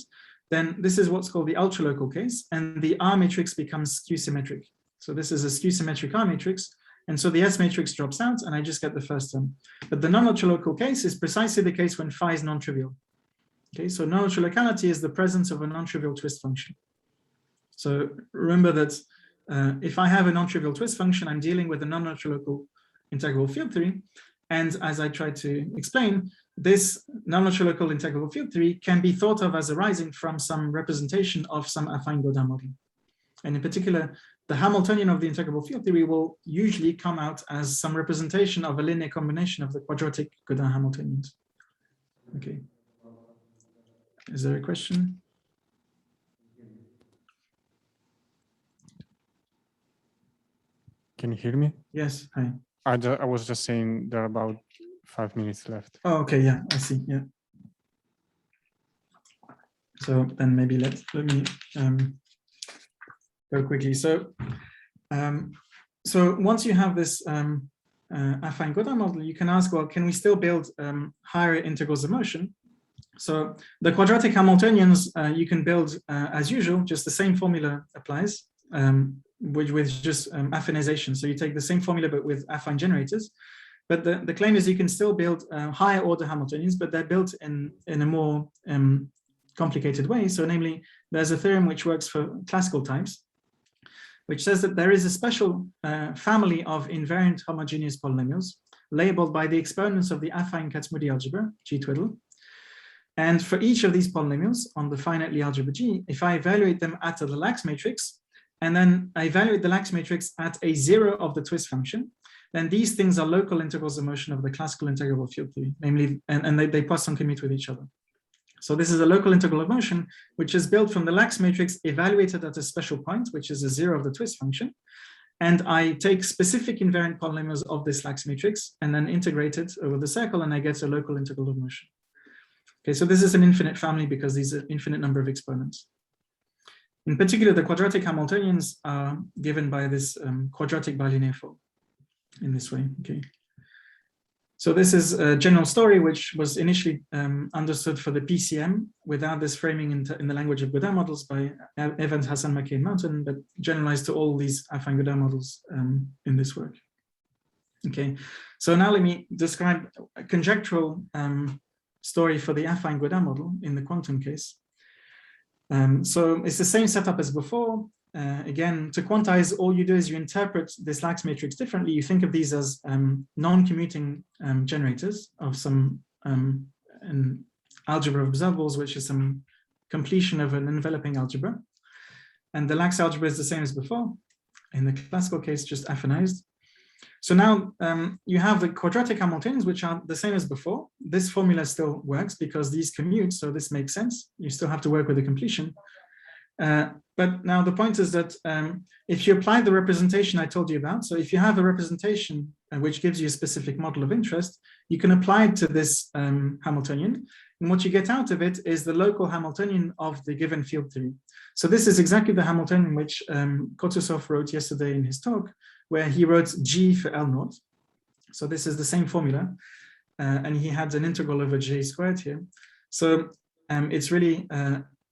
then this is what's called the ultralocal case, and the R matrix becomes skew symmetric. So this is a skew symmetric R matrix, and so the S matrix drops out, and I just get the first term. But the non-ultralocal case is precisely the case when phi is non-trivial. Okay, so non-ultralocality is the presence of a non-trivial twist function. So remember that if I have a non-trivial twist function, I'm dealing with a non-ultralocal integrable field theory. And as I tried to explain, this non-ultralocal integrable field theory can be thought of as arising from some representation of some affine Gaudin model. And in particular, the Hamiltonian of the integrable field theory will usually come out as some representation of a linear combination of the quadratic Gaudin Hamiltonians. Okay. Is there a question? Can you hear me? Yes, hi. I was just saying there are about 5 minutes left. Oh, okay, yeah, I see, yeah. So then maybe let me go quickly. So, so once you have this affine Gaudin model, you can ask, well, can we still build higher integrals of motion? So the quadratic Hamiltonians you can build as usual, just the same formula applies, with just affinization. So you take the same formula but with affine generators. But the claim is you can still build higher order Hamiltonians, but they're built in a more complicated way. So namely, there's a theorem which works for classical types, which says that there is a special family of invariant homogeneous polynomials labeled by the exponents of the affine Kac-Moody algebra, G twiddle. And for each of these polynomials on the finitely algebra G, if I evaluate them at a Lax matrix, and then I evaluate the Lax matrix at a 0 of the twist function, then these things are local integrals of motion of the classical integrable field theory, namely, and they Poisson commute with each other. So this is a local integral of motion, which is built from the Lax matrix evaluated at a special point, which is a 0 of the twist function. And I take specific invariant polynomials of this Lax matrix and then integrate it over the circle, and I get a local integral of motion. Okay, so this is an infinite family because these are infinite number of exponents. In particular, the quadratic Hamiltonians are given by this quadratic bilinear form in this way. Okay. So this is a general story which was initially understood for the PCM without this framing in the language of Gaudin models by Evans, Hassan, McKay, and Mountain, but generalized to all these affine Gaudin models in this work. Okay, so now let me describe a conjectural story for the affine Gaudin model in the quantum case. So it's the same setup as before. Again, to quantize, all you do is you interpret this Lax matrix differently. You think of these as non-commuting generators of some an algebra of observables, which is some completion of an enveloping algebra. And the Lax algebra is the same as before. In the classical case, just affinized. So now you have the quadratic Hamiltonians, which are the same as before. This formula still works because these commute, so this makes sense. You still have to work with the completion. But now the point is that if you apply the representation I told you about, so if you have a representation which gives you a specific model of interest, you can apply it to this Hamiltonian. And what you get out of it is the local Hamiltonian of the given field theory. So this is exactly the Hamiltonian which Kotosov wrote yesterday in his talk, where he wrote G for L naught. So this is the same formula. And he had an integral over J squared here. So it's really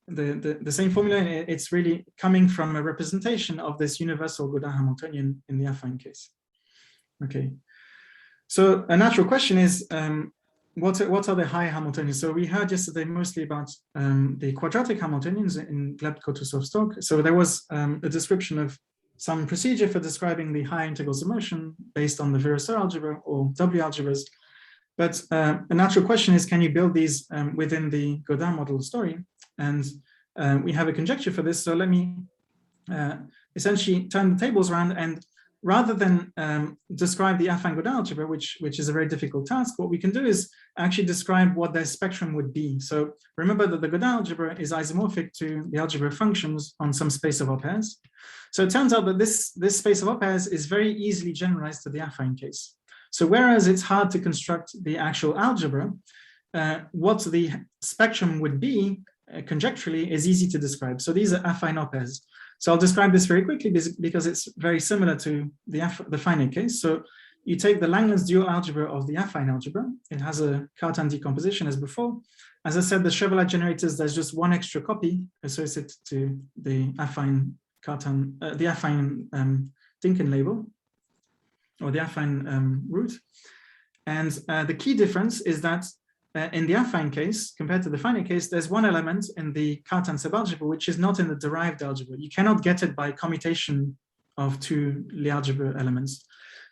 the same formula. It's really coming from a representation of this universal Gaudin Hamiltonian in the affine case. Okay. So a natural question is, what are the high Hamiltonians? So we heard yesterday mostly about the quadratic Hamiltonians in Gleb Kotosov's talk. So there was a description of some procedure for describing the high integrals of motion based on the Virasor algebra or W algebras. But a natural question is, can you build these within the Gaudin model story? And we have a conjecture for this. So let me essentially turn the tables around and rather than describe the affine Gaudin algebra, which is a very difficult task, what we can do is actually describe what their spectrum would be. So remember that the Gaudin algebra is isomorphic to the algebra of functions on some space of opers. So it turns out that this space of opers is very easily generalized to the affine case. So whereas it's hard to construct the actual algebra, what the spectrum would be conjecturally is easy to describe. So these are affine opers. So I'll describe this very quickly because it's very similar to the finite case. So you take the Langlands dual algebra of the affine algebra. It has a Cartan decomposition as before. As I said, the Chevalier generators, there's just one extra copy associated to the affine Cartan, the affine Dinkin label, or the affine root. And the key difference is that in the affine case, compared to the finite case, there's one element in the Cartan subalgebra which is not in the derived algebra. You cannot get it by commutation of two Lie algebra elements.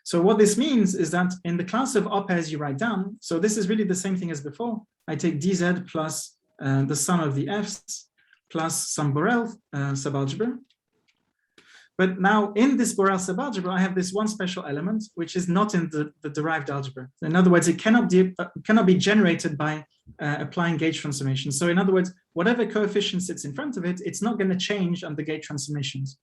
So what this means is that in the class of opers you write down, so this is really the same thing as before. I take dz plus the sum of the f's plus some Borel subalgebra. But now in this Borel subalgebra, I have this one special element, which is not in the derived algebra. In other words, it cannot be generated by applying gauge transformations. So in other words, whatever coefficient sits in front of it, it's not going to change under gauge transformations.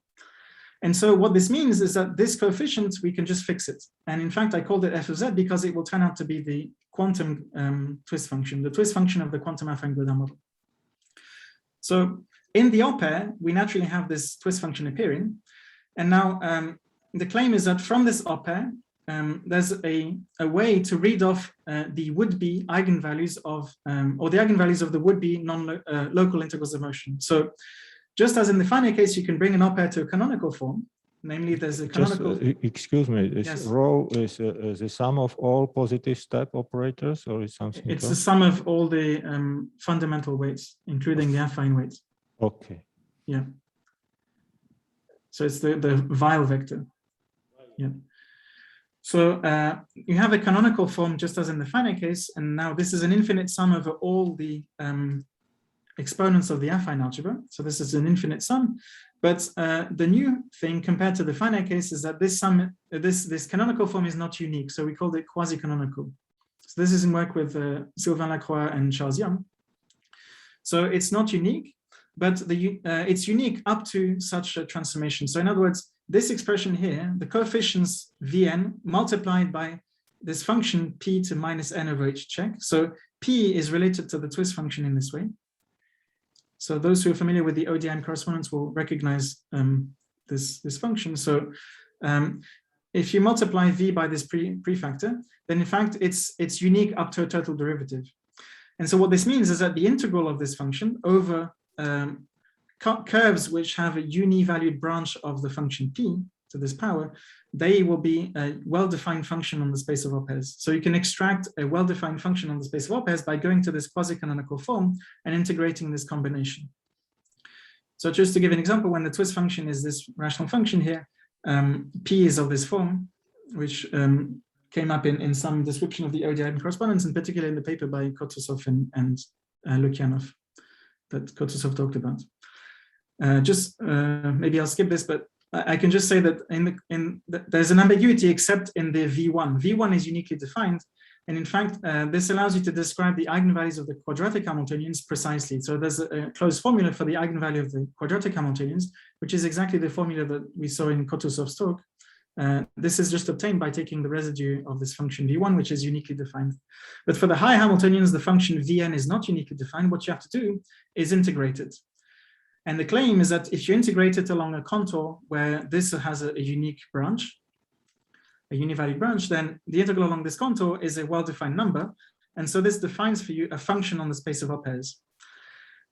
And so what this means is that this coefficient, we can just fix it. And in fact, I called it f of z because it will turn out to be the quantum twist function, the twist function of the quantum affine Gaudin model. So in the oper, we naturally have this twist function appearing. And now the claim is that from this oper, there's a way to read off the would-be eigenvalues of, or the eigenvalues of the would-be non-local integrals of motion. So just as in the finite case, you can bring an oper to a canonical form, namely there's a canonical... excuse me, is yes. Rho is the sum of all positive step operators, or is something It's else? the sum of all the fundamental weights, including the affine weights. Okay. Yeah. So it's the Weil vector. Yeah. So you have a canonical form just as in the finite case, and now this is an infinite sum over all the exponents of the affine algebra. So this is an infinite sum, but the new thing compared to the finite case is that this sum, this canonical form is not unique. So we called it quasi-canonical. So this is in work with Sylvain Lacroix and Charles Young. So it's not unique, but it's unique up to such a transformation. So in other words, this expression here, the coefficients Vn multiplied by this function p to minus n over h check. So p is related to the twist function in this way. So those who are familiar with the ODE correspondence will recognize this function. So if you multiply v by this prefactor, then in fact it's unique up to a total derivative. And so what this means is that the integral of this function over curves which have a uni-valued branch of the function p to this power, they will be a well-defined function on the space of opers. So you can extract a well-defined function on the space of opers by going to this quasi-canonical form and integrating this combination. So just to give an example, when the twist function is this rational function here, p is of this form, which came up in some description of the ODE correspondence, and particularly in the paper by Kotosov and Lukyanov that Kotosov talked about. Maybe I'll skip this, but I can just say that there's an ambiguity except in the V1. V1 is uniquely defined, and in fact, this allows you to describe the eigenvalues of the quadratic Hamiltonians precisely. So there's a closed formula for the eigenvalue of the quadratic Hamiltonians, which is exactly the formula that we saw in Kotosov's talk. This is just obtained by taking the residue of this function V1, which is uniquely defined. But for the high Hamiltonians, the function Vn is not uniquely defined. What you have to do is integrate it. And the claim is that if you integrate it along a contour where this has a unique branch, a univalued branch, then the integral along this contour is a well-defined number. And so this defines for you a function on the space of opers.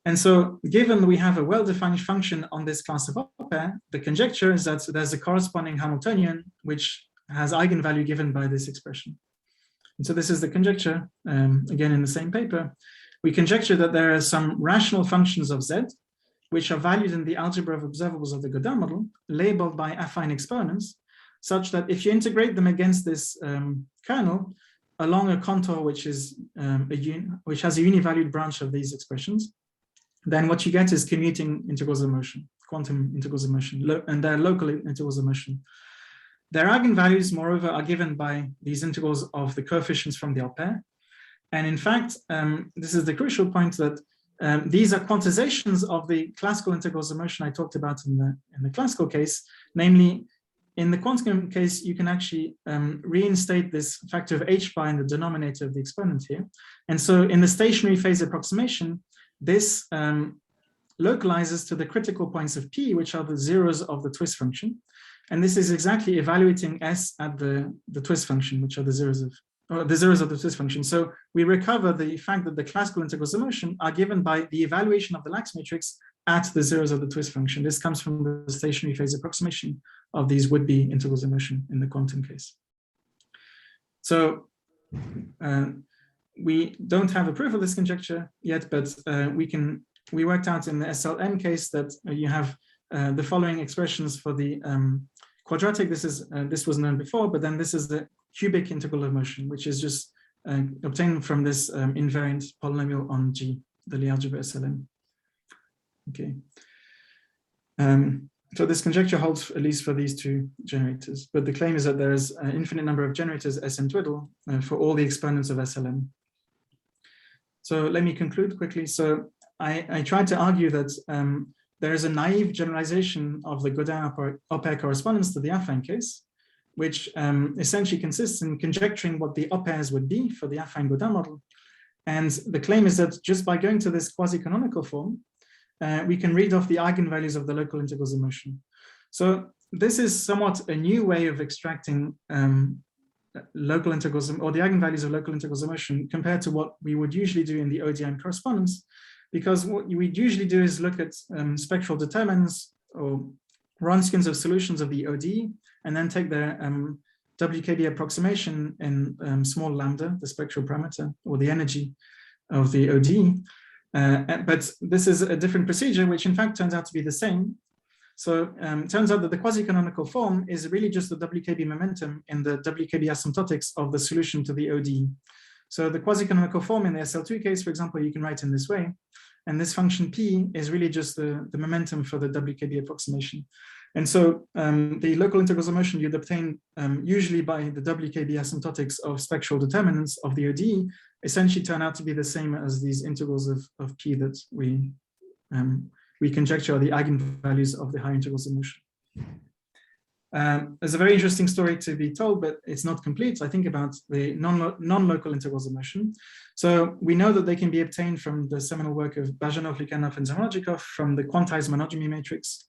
And so given we have a well-defined function on this class of oper, the conjecture is that there's a corresponding Hamiltonian which has eigenvalue given by this expression. And so this is the conjecture, again in the same paper. We conjecture that there are some rational functions of z which are valued in the algebra of observables of the Gaudin model, labeled by affine exponents, such that if you integrate them against this kernel along a contour which is which has a univalued branch of these expressions, then what you get is commuting integrals of motion, quantum integrals of motion, and they're local integrals of motion. Their eigenvalues, moreover, are given by these integrals of the coefficients from the oper. And in fact, this is the crucial point that these are quantizations of the classical integrals of motion I talked about in the classical case. Namely, in the quantum case, you can actually reinstate this factor of h bar in the denominator of the exponent here. And so in the stationary phase approximation, this localizes to the critical points of P, which are the zeros of the twist function. And this is exactly evaluating S at the twist function, which are the zeros of the twist function. So we recover the fact that the classical integrals of motion are given by the evaluation of the Lax matrix at the zeros of the twist function. This comes from the stationary phase approximation of these would-be integrals of motion in the quantum case. So we don't have a proof of this conjecture yet, but we worked out in the SLM case that you have the following expressions for the quadratic. This was known before, but then this is the cubic integral of motion, which is just obtained from this invariant polynomial on G, the Lie algebra SLM. Okay. So this conjecture holds at least for these two generators, but the claim is that there is an infinite number of generators Sn twiddle for all the exponents of SLM. So let me conclude quickly. So I tried to argue that there is a naive generalization of the Gaudin oper correspondence to the affine case, which essentially consists in conjecturing what the opers would be for the affine Gaudin model. And the claim is that just by going to this quasi-canonical form, we can read off the eigenvalues of the local integrals of motion. So this is somewhat a new way of extracting local integrals or the eigenvalues of local integrals of motion compared to what we would usually do in the ODE correspondence, because what we usually do is look at spectral determinants or Wronskians of solutions of the ODE, and then take their WKB approximation in small lambda, the spectral parameter or the energy of the ODE. But this is a different procedure, which in fact turns out to be the same. So it turns out that the quasi-canonical form is really just the WKB momentum in the WKB asymptotics of the solution to the ODE. So the quasi-canonical form in the SL2 case, for example, you can write in this way. And this function P is really just the momentum for the WKB approximation. And so the local integrals of motion you'd obtain usually by the WKB asymptotics of spectral determinants of the ODE essentially turn out to be the same as these integrals of P that we conjecture are the eigenvalues of the high integrals of motion. There's a very interesting story to be told, but it's not complete. I think about the non-local integrals of motion. So we know that they can be obtained from the seminal work of Bajanov, Lukyanov, and Zamolodchikov from the quantized monogamy matrix,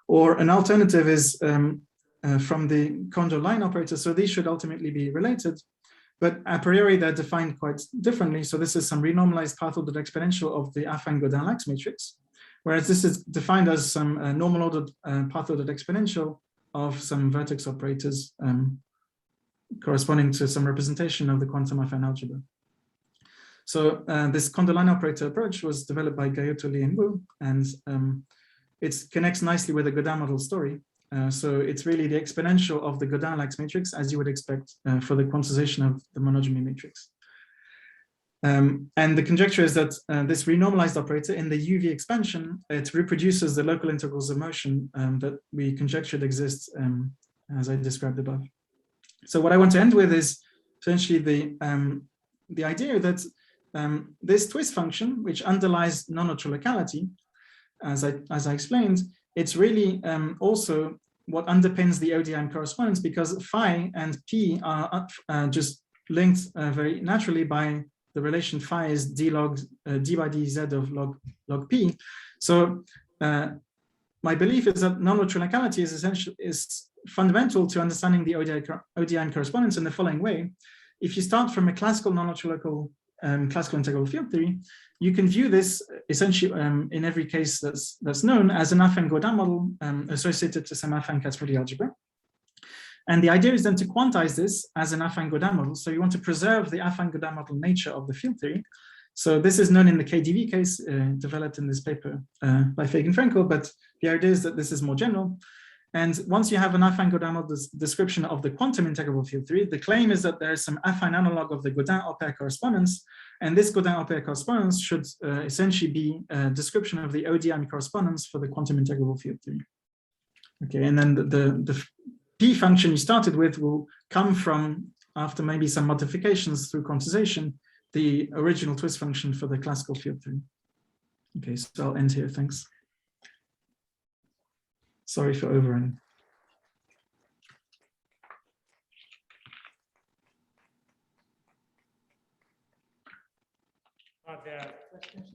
or an alternative is from the Kondo line operator. So these should ultimately be related, but a priori they're defined quite differently. So this is some renormalized path-ordered exponential of the affine Gaudin Lax matrix, whereas this is defined as some normal ordered path-ordered exponential of some vertex operators corresponding to some representation of the quantum affine algebra. So this Kondo line operator approach was developed by Gayotto, Lee, and Wu, and it connects nicely with the Gaudin model story. So it's really the exponential of the Gaudin Lax matrix, as you would expect for the quantization of the monogamy matrix. And the conjecture is that this renormalized operator in the UV expansion, it reproduces the local integrals of motion that we conjectured exist as I described above. So what I want to end with is essentially the idea that this twist function, which underlies non-ultralocality, as I explained, it's really also what underpins the ODE correspondence, because phi and p are just linked very naturally by the relation phi is d by dz of log p. So my belief is that non-ultralocality is fundamental to understanding the ODE correspondence in the following way. If you start from a classical non-ultralocal classical integral field theory, you can view this essentially in every case that's known as an affine Gaudin model associated to some affine Kac-Moody algebra. And the idea is then to quantize this as an affine Gaudin model. So you want to preserve the affine Gaudin model nature of the field theory. So this is known in the KDV case, developed in this paper by Fagan-Frenkel, but the idea is that this is more general. And once you have an affine Gaudin model description of the quantum integrable field theory, the claim is that there is some affine analog of the Gaudin oper correspondence, and this Gaudin oper correspondence should essentially be a description of the ODE correspondence for the quantum integrable field theory. Okay, and then the P function you started with will come from, after maybe some modifications through quantization, the original twist function for the classical field theory. Okay, so I'll end here, thanks. Sorry for overrunning. Are there questions?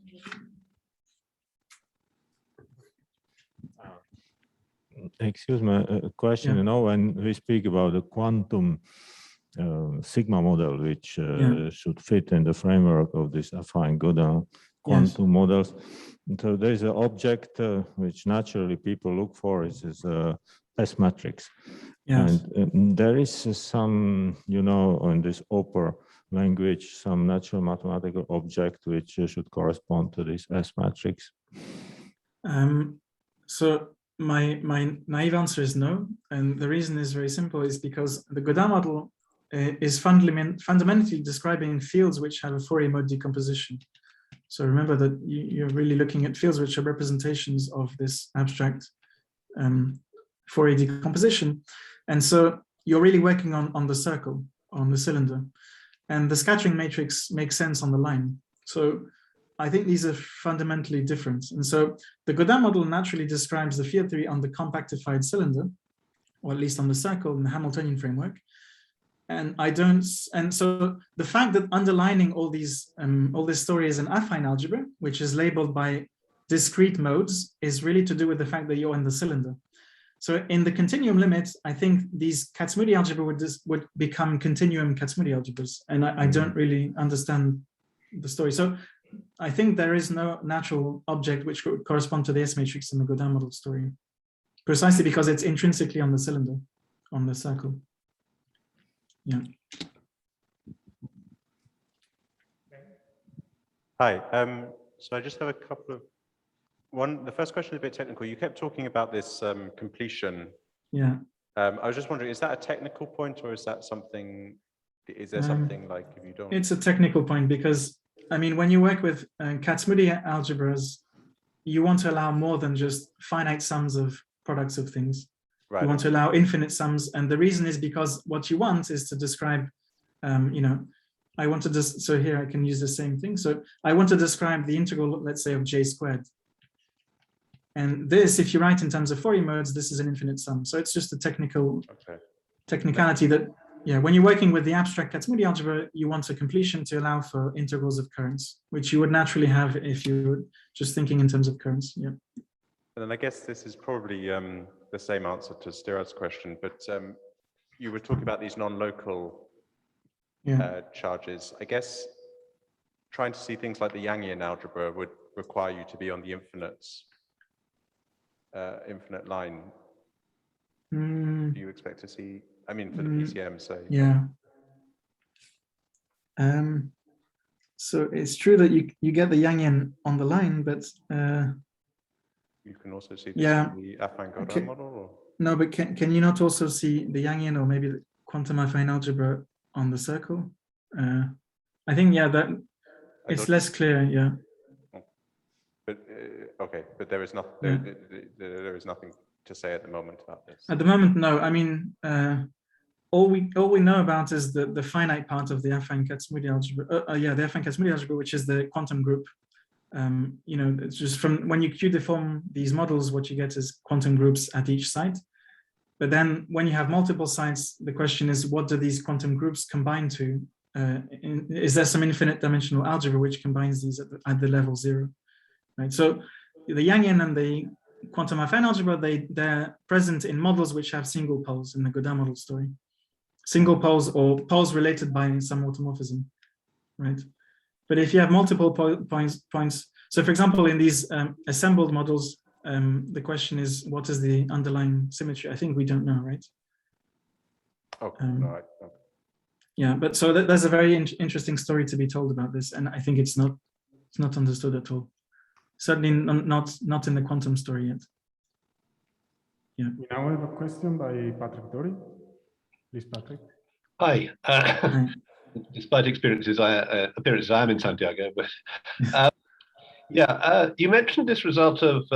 Excuse me, a question. Yeah. You know, when we speak about the quantum sigma model, which should fit in the framework of this affine Gaudin quantum models. And so there is an object which naturally people look for is S matrix. Yes. And there is some, you know, in this oper language, some natural mathematical object which should correspond to this S matrix. So my naive answer is no, and the reason is very simple, is because the Gaudin model is fundamentally describing fields which have a Fourier mode decomposition. So remember that you're really looking at fields which are representations of this abstract Fourier decomposition. And so you're really working on the circle, on the cylinder. And the scattering matrix makes sense on the line. So I think these are fundamentally different. And so the Gaudin model naturally describes the field theory on the compactified cylinder, or at least on the circle in the Hamiltonian framework. And so the fact that underlining all this story is an affine algebra, which is labeled by discrete modes, is really to do with the fact that you're in the cylinder. So in the continuum limit, I think these Kac-Moody algebra would become continuum Kac-Moody algebras. And I don't really understand the story. So I think there is no natural object which could correspond to the S matrix in the Gaudin model story, precisely because it's intrinsically on the cylinder, on the circle. Yeah. Hi. So I just have a couple of the first question is a bit technical. You kept talking about this completion. Yeah. I was just wondering, is that a technical point, or is that something? Is there something like if you don't? It's a technical point because I mean, when you work with Kac-Moody algebras, you want to allow more than just finite sums of products of things. Right. You want to allow infinite sums, and the reason is because what you want is to describe, you know, I want to just, so here I can use the same thing. So I want to describe the integral, let's say, of j squared. And this, if you write in terms of Fourier modes, this is an infinite sum. So it's just a technicality that, yeah, when you're working with the abstract Kac-Moody algebra, you want a completion to allow for integrals of currents, which you would naturally have if you were just thinking in terms of currents. Yeah. And then I guess this is probably the same answer to Stirad's question, but you were talking about these non-local charges. I guess trying to see things like the Yangian algebra would require you to be on the infinite line. Do you expect to see, I mean, for the PCM, say? Yeah. So it's true that you get the Yangian on the line, but you can also see this in the affine Gaudin model? Or? No, but can you not also see the Yangian or maybe the quantum affine algebra on the circle? I think, that it's less clear, yeah. But okay, but there is nothing. There is nothing to say at the moment about this. At the moment, no. I mean, all we know about is the finite part of the affine Kac-Moody algebra. The affine Kac-Moody algebra, which is the quantum group. You know, it's just from when you Q-deform these models, what you get is quantum groups at each site. But then when you have multiple sites, the question is, what do these quantum groups combine to? Is there some infinite dimensional algebra which combines these at the level 0? Right. So the Yangian and the quantum affine algebra, they're present in models which have single poles in the Gaudin model story. Single poles or poles related by some automorphism, right? But if you have multiple points, so for example, in these assembled models, the question is, what is the underlying symmetry? I think we don't know, right? Okay, no. Yeah, but so there's a very interesting story to be told about this, and I think it's not understood at all. Certainly not in the quantum story yet. Yeah. We now have a question by Patrick Dory. Please, Patrick. Hi. Hi. Despite appearances, I am in Santiago. But you mentioned this result of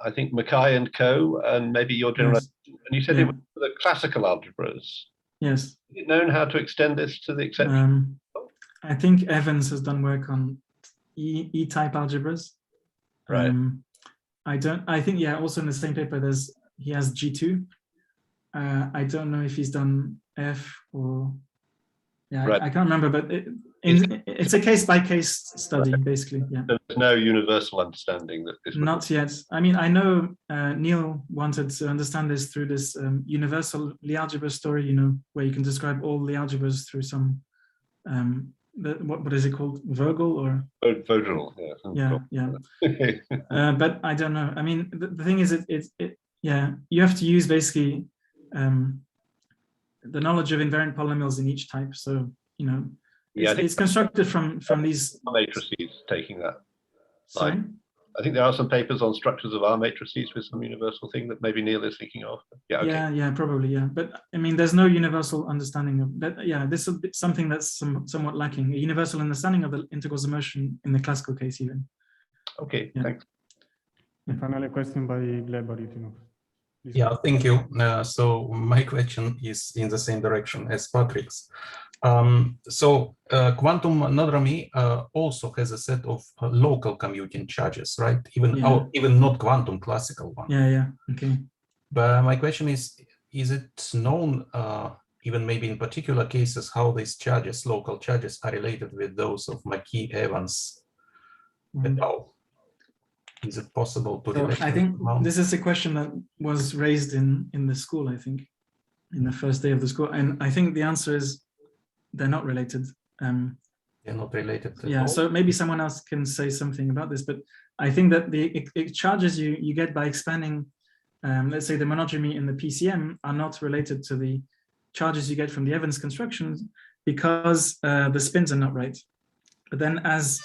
I think Mackay and co, and maybe your And you said Yeah. it was for the classical algebras. Yes. Is it known how to extend this to the exception? I think Evans has done work on E-type algebras. Right. I think, yeah, also in the same paper, he has G2. I don't know if he's done F or, yeah, right. I can't remember, but it's a case-by-case study, right. Basically, yeah. There's no universal understanding that this Not yet. I mean, I know Neil wanted to understand this through this universal Lie algebra story, you know, where you can describe all the algebras through some, what is it called? Vogel or? Vogel, yeah. Yeah. But I don't know. I mean, the thing is, yeah, you have to use basically the knowledge of invariant polynomials in each type. So, you know, it's constructed from these matrices taking that. Sorry? I think there are some papers on structures of R matrices with some universal thing that maybe Neil is thinking of. Yeah, okay. Yeah, probably, yeah. But I mean, there's no universal understanding of that. Yeah, this is something that's somewhat lacking. A universal understanding of the integrals of motion in the classical case, even. Okay, yeah. Thanks. Final question by Gleb Aritinov. Yeah, thank you. So my question is in the same direction as Patrick's. So quantum monodromy also has a set of local commuting charges, right? Even not quantum classical one. Yeah, okay. But my question is it known, even maybe in particular cases, how these charges, local charges, are related with those of Mackey, Evans, et al.? Is it possible to relate? I think this is a question that was raised in the school, I think, in the first day of the school. And I think the answer is they're not related. They're not related at yeah, all? so maybe someone else can say something about this, but I think that the charges you get by expanding, let's say the monodromy in the PCM, are not related to the charges you get from the Evans constructions because the spins are not right. But then as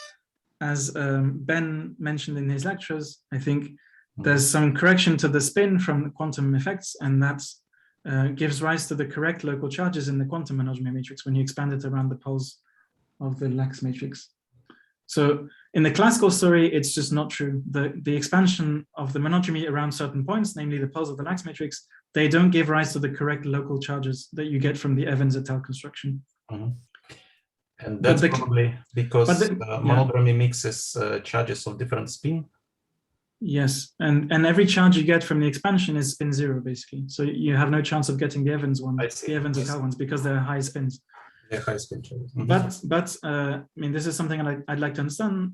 Ben mentioned in his lectures, I think there's some correction to the spin from the quantum effects, and that gives rise to the correct local charges in the quantum monodromy matrix when you expand it around the poles of the Lax matrix. So in the classical story, it's just not true. The expansion of the monodromy around certain points, namely the poles of the Lax matrix, they don't give rise to the correct local charges that you get from the Evans et al. Construction. And that's probably because monodromy mixes charges of different spin? Yes, and every charge you get from the expansion is spin zero, basically. So you have no chance of getting the Evans one, the Evans et al. Ones, because they're high spins. They're high spin charges. But I mean, this is something I'd like to understand.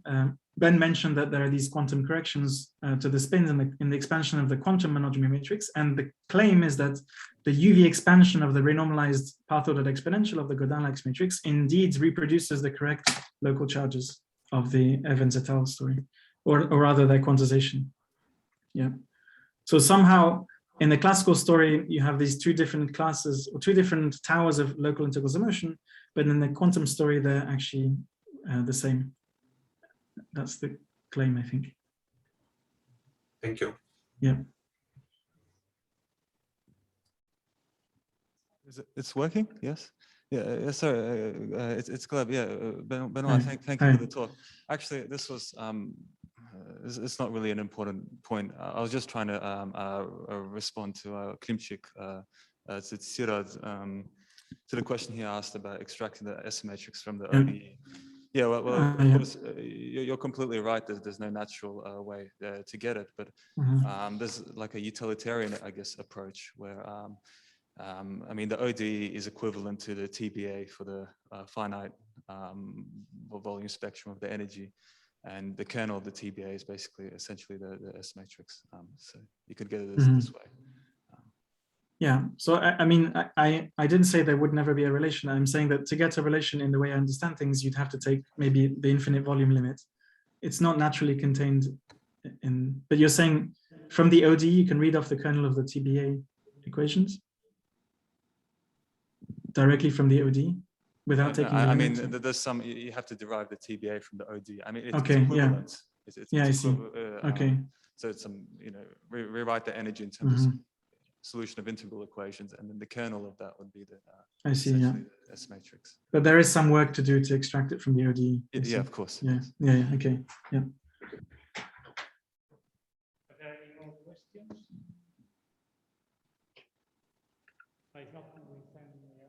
Ben mentioned that there are these quantum corrections to the spins in the expansion of the quantum monodromy matrix, and the claim is that the UV expansion of the renormalized path-ordered exponential of the Gaudin-Lax matrix indeed reproduces the correct local charges of the Evans et al. Story, or rather their quantization. Yeah. So somehow in the classical story, you have these two different classes or two different towers of local integrals of motion, but in the quantum story, they're actually the same. That's the claim, I think. Thank you. Yeah. It's working? Yes. Yeah. Sorry. It's Gleb. Yeah. Benoît, thank you for the talk. Actually, this was. It's not really an important point. I was just trying to respond to Klimchik, to Sirad, to the question he asked about extracting the S matrix from the ODE. Yeah, well, of course, you're completely right. There's no natural way to get it, but there's like a utilitarian, I guess, approach where, I mean, the ODE is equivalent to the TBA for the finite volume spectrum of the energy. And the kernel of the TBA is basically essentially the S matrix. So you could get it this way. Yeah, so I mean, I didn't say there would never be a relation. I'm saying that to get a relation in the way I understand things, you'd have to take maybe the infinite volume limit. It's not naturally contained in, but you're saying from the ODE, you can read off the kernel of the TBA equations directly from the ODE? Without taking I mean, there's some, you have to derive the TBA from the OD. I mean, it's equivalent. Yeah. I see. Okay. So it's some, rewrite the energy in terms of solution of integral equations, and then the kernel of that would be the I see, yeah. S matrix. But there is some work to do to extract it from the ODE. Yeah, of course. Yeah, okay, yeah. Are there any more questions? par exemple, où